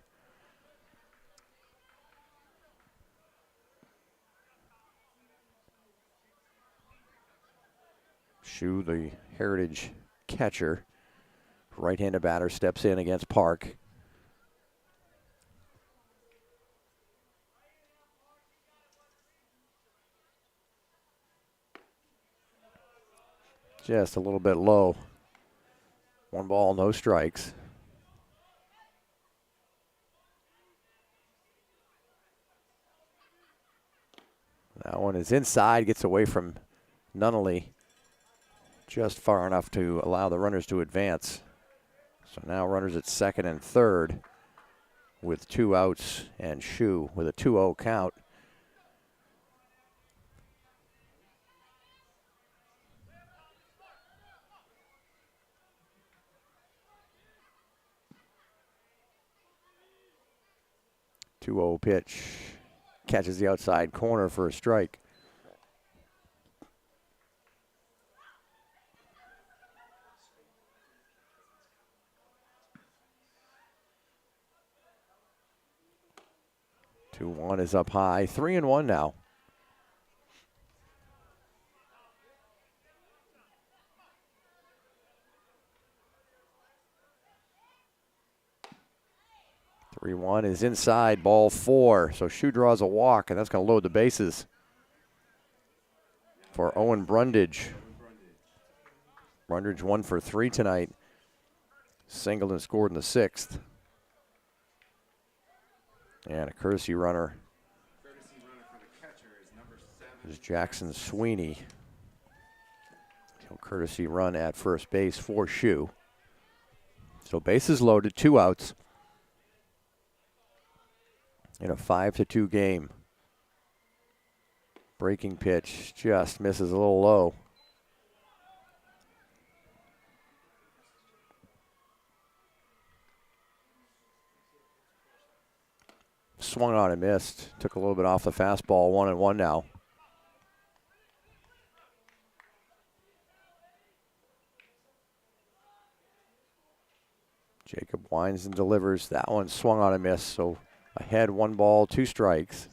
Shue, the Heritage catcher. Right-handed batter steps in against Park. Just a little bit low. 1 ball, no strikes. That one is inside, gets away from Nunnally. Just far enough to allow the runners to advance. So now runners at second and third with 2 outs and Shue with a 2-0 count. Pitch, catches the outside corner for a strike. Two one is up high, 3-1 now. Three one is inside, ball 4. So Shue draws a walk, and that's going to load the bases for Owen Brundage. Brundage 1 for 3 tonight. Singled and scored in the 6th. And a courtesy runner Courtesy runner for the catcher is number 7. is Jackson Sweeney. He'll courtesy run at first base for Shoe. So bases loaded, 2 outs in a 5-2 game. Breaking pitch just misses a little low. Swung on and missed. Took a little bit off the fastball. 1-1 now. Jacob winds and delivers. That one swung on and missed. So ahead, 1 ball, 2 strikes.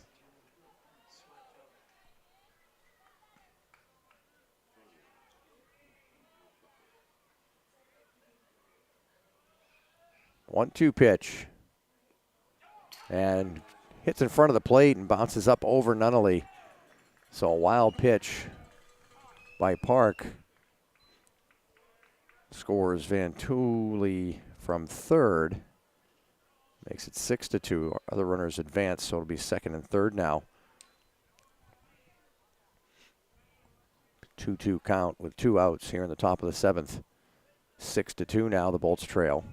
One-two pitch. And hits in front of the plate and bounces up over Nunnally. So a wild pitch by Park. Scores Van Tooley from third. Makes it 6-2. Other runners advance, so it'll be second and third now. 2-2 count with 2 outs here in the top of the 7th. 6-2 now, the Bolts trail.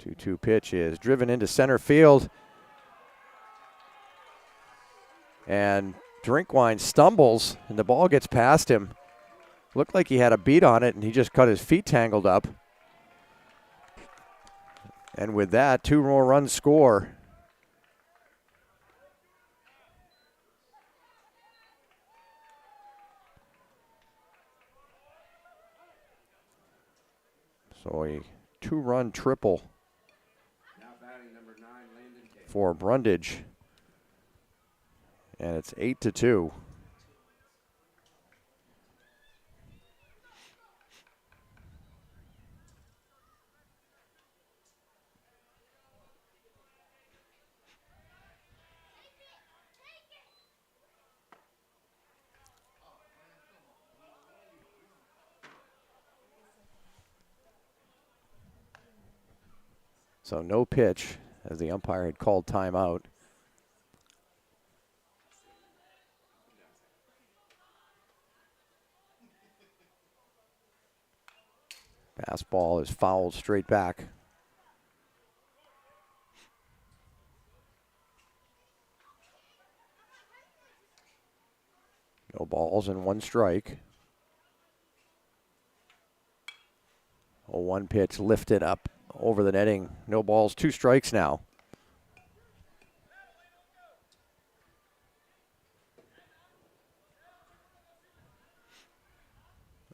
2-2 pitch is driven into center field. And Drinkwine stumbles, and the ball gets past him. Looked like he had a beat on it, and he just got his feet tangled up. And with that, 2 more runs score. So a 2-run triple for Brundage. And it's 8-2. So no pitch, as the umpire had called timeout. Fastball is fouled straight back. No balls and 1 strike. A 1 pitch lifted up over the netting. No balls, 2 strikes now.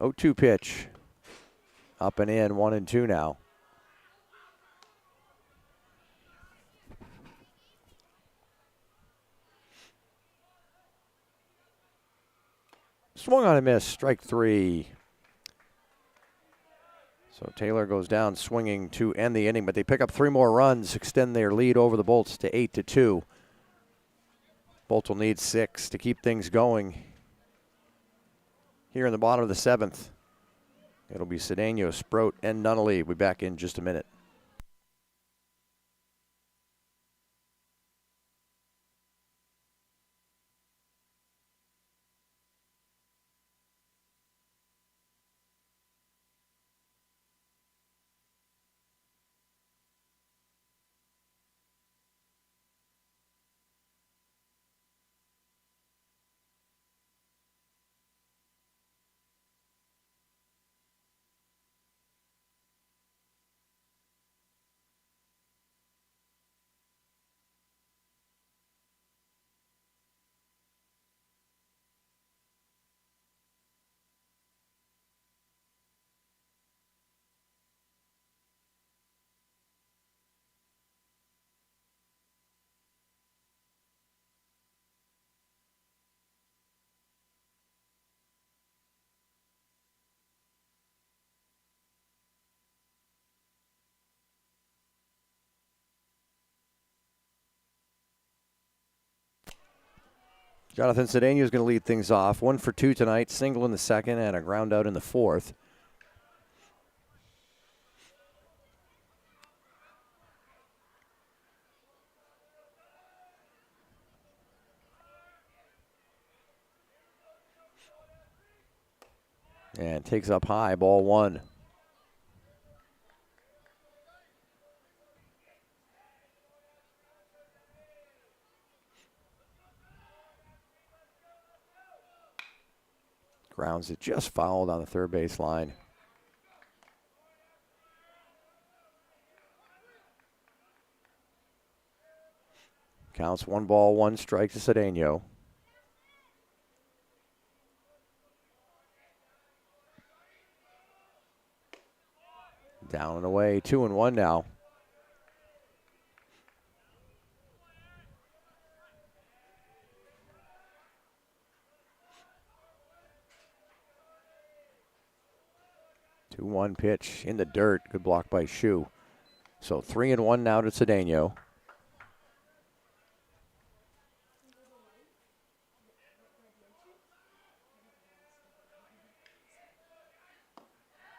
Oh, 2 pitch. Up and in, 1-2 now. Swung on a miss, strike 3. So Taylor goes down swinging to end the inning, but they pick up 3 more runs, extend their lead over the Bolts to 8-2. Bolts will need 6 to keep things going. Here in the bottom of the 7th, it'll be Cedeno, Sproat, and Nunnally. We'll be back in just a minute. Jonathan Cedeno is going to lead things off. 1 for 2 tonight, single in the second and a ground out in the fourth. And takes up high, ball 1. Grounds it just fouled on the third base line. Counts 1 ball, 1 strike to Cedeno. Down and away, 2-1 now. Two-one pitch in the dirt. Good block by Shu. So 3-1 now to Cedeno.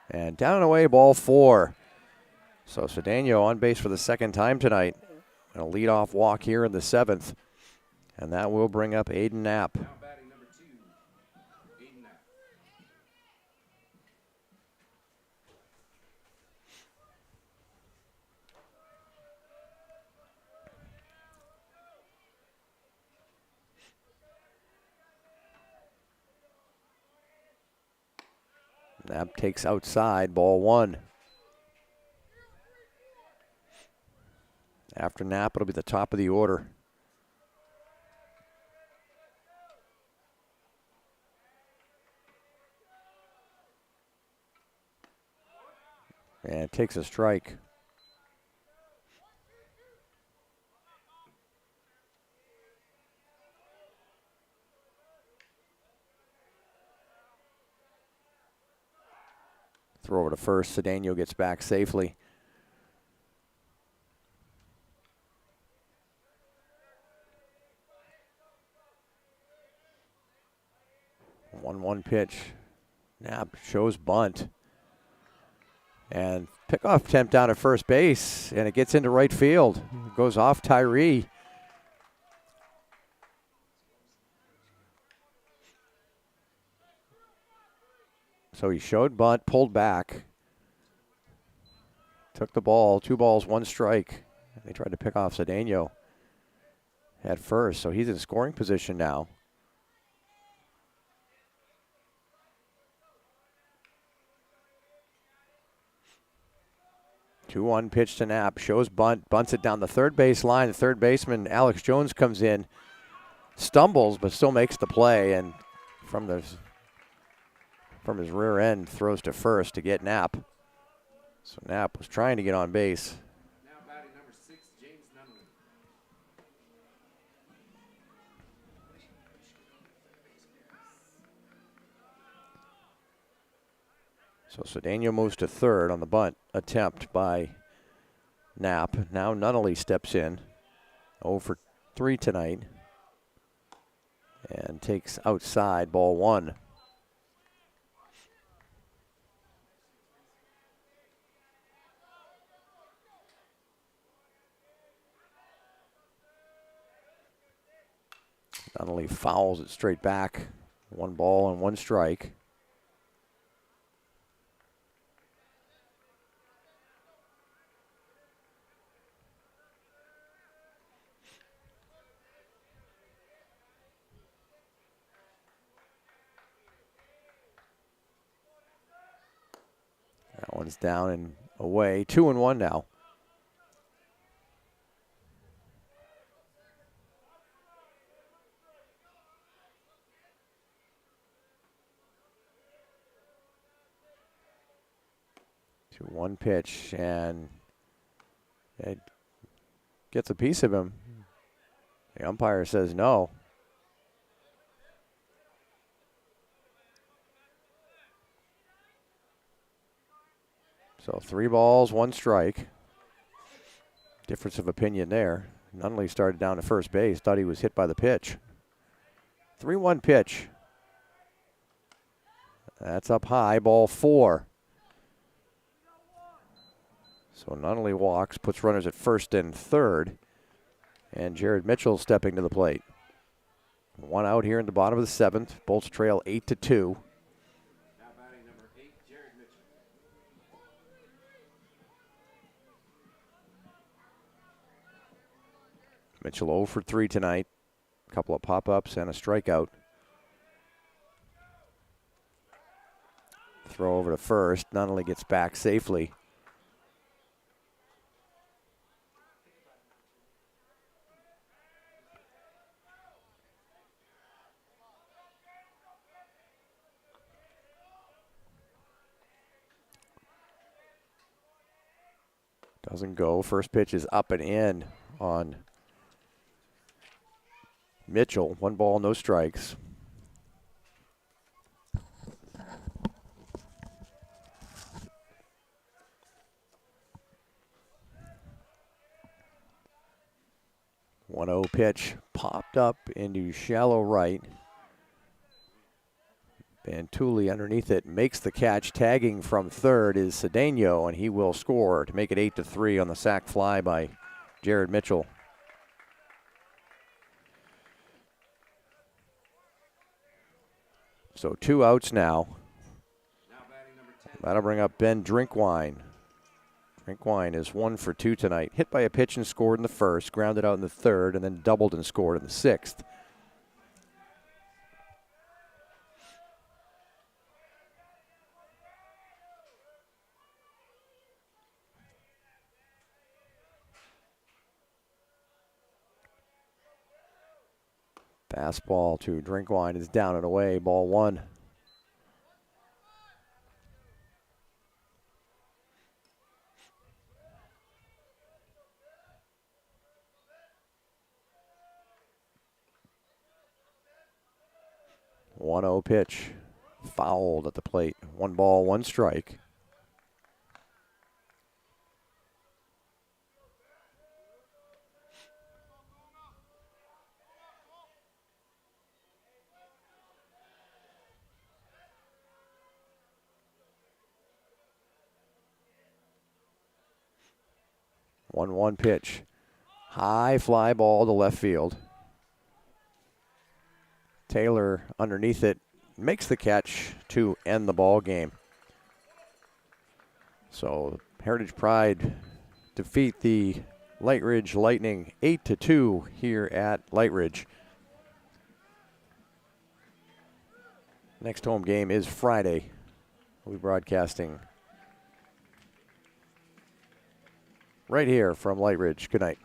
And down and away, ball 4. So Cedeno on base for the second time tonight. A leadoff walk here in the 7th. And that will bring up Aiden Knapp. Now batting number 2, Aiden Knapp. Knapp takes outside, ball 1. After Knapp, it'll be the top of the order. And takes a strike. Throw over to first. Cedeno gets back safely. One pitch. Knapp shows bunt. And pickoff attempt down at first base, and it gets into right field. Goes off Tyree. So he showed bunt, pulled back, took the ball, 2 balls, 1 strike. They tried to pick off Cedeno at first, so he's in scoring position now. Two-one pitch to Knapp, shows bunt, bunts it down the third base line. The third baseman, Alex Jones, comes in, stumbles, but still makes the play, and from his rear end, throws to first to get Knapp. So Knapp was trying to get on base. Now batting number 6, James Nunley. So Cedeno moves to third on the bunt attempt by Knapp. Now Nunnally steps in, 0 for 3 tonight, and takes outside, ball 1. Nunnally fouls it straight back. 1 ball and 1 strike. That one's down and away. 2-1 now. One pitch, and it gets a piece of him. The umpire says no. So 3 balls, 1 strike. Difference of opinion there. Nunnally started down to first base, thought he was hit by the pitch. 3-1 pitch. That's up high, ball 4. So Nunnally walks, puts runners at first and third. And Jared Mitchell stepping to the plate. 1 out here in the bottom of the 7th. Bolts trail 8-2. Now batting number 8, Jared Mitchell. Mitchell 0 for 3 tonight. A couple of pop-ups and a strikeout. Throw over to first. Nunnally gets back safely. Doesn't go. First pitch is up and in on Mitchell. 1 ball, no strikes. One 0 pitch popped up into shallow right. Bantuli underneath it makes the catch. Tagging from third is Cedeno, and he will score to make it 8-3 on the sac fly by Jared Mitchell. So 2 outs now. Now batting number 10. That'll bring up Ben Drinkwine. Drinkwine is 1 for 2 tonight. Hit by a pitch and scored in the first, grounded out in the third, and then doubled and scored in the 6th. Fastball to Drinkwine is down and away, ball 1. One 0 pitch, fouled at the plate. 1 ball, 1 strike. One pitch. High fly ball to left field. Taylor underneath it makes the catch to end the ball game. So Heritage Pride defeat the Lightridge Lightning 8-2 here at Lightridge. Next home game is Friday. We'll be broadcasting right here from Lightridge. Good night.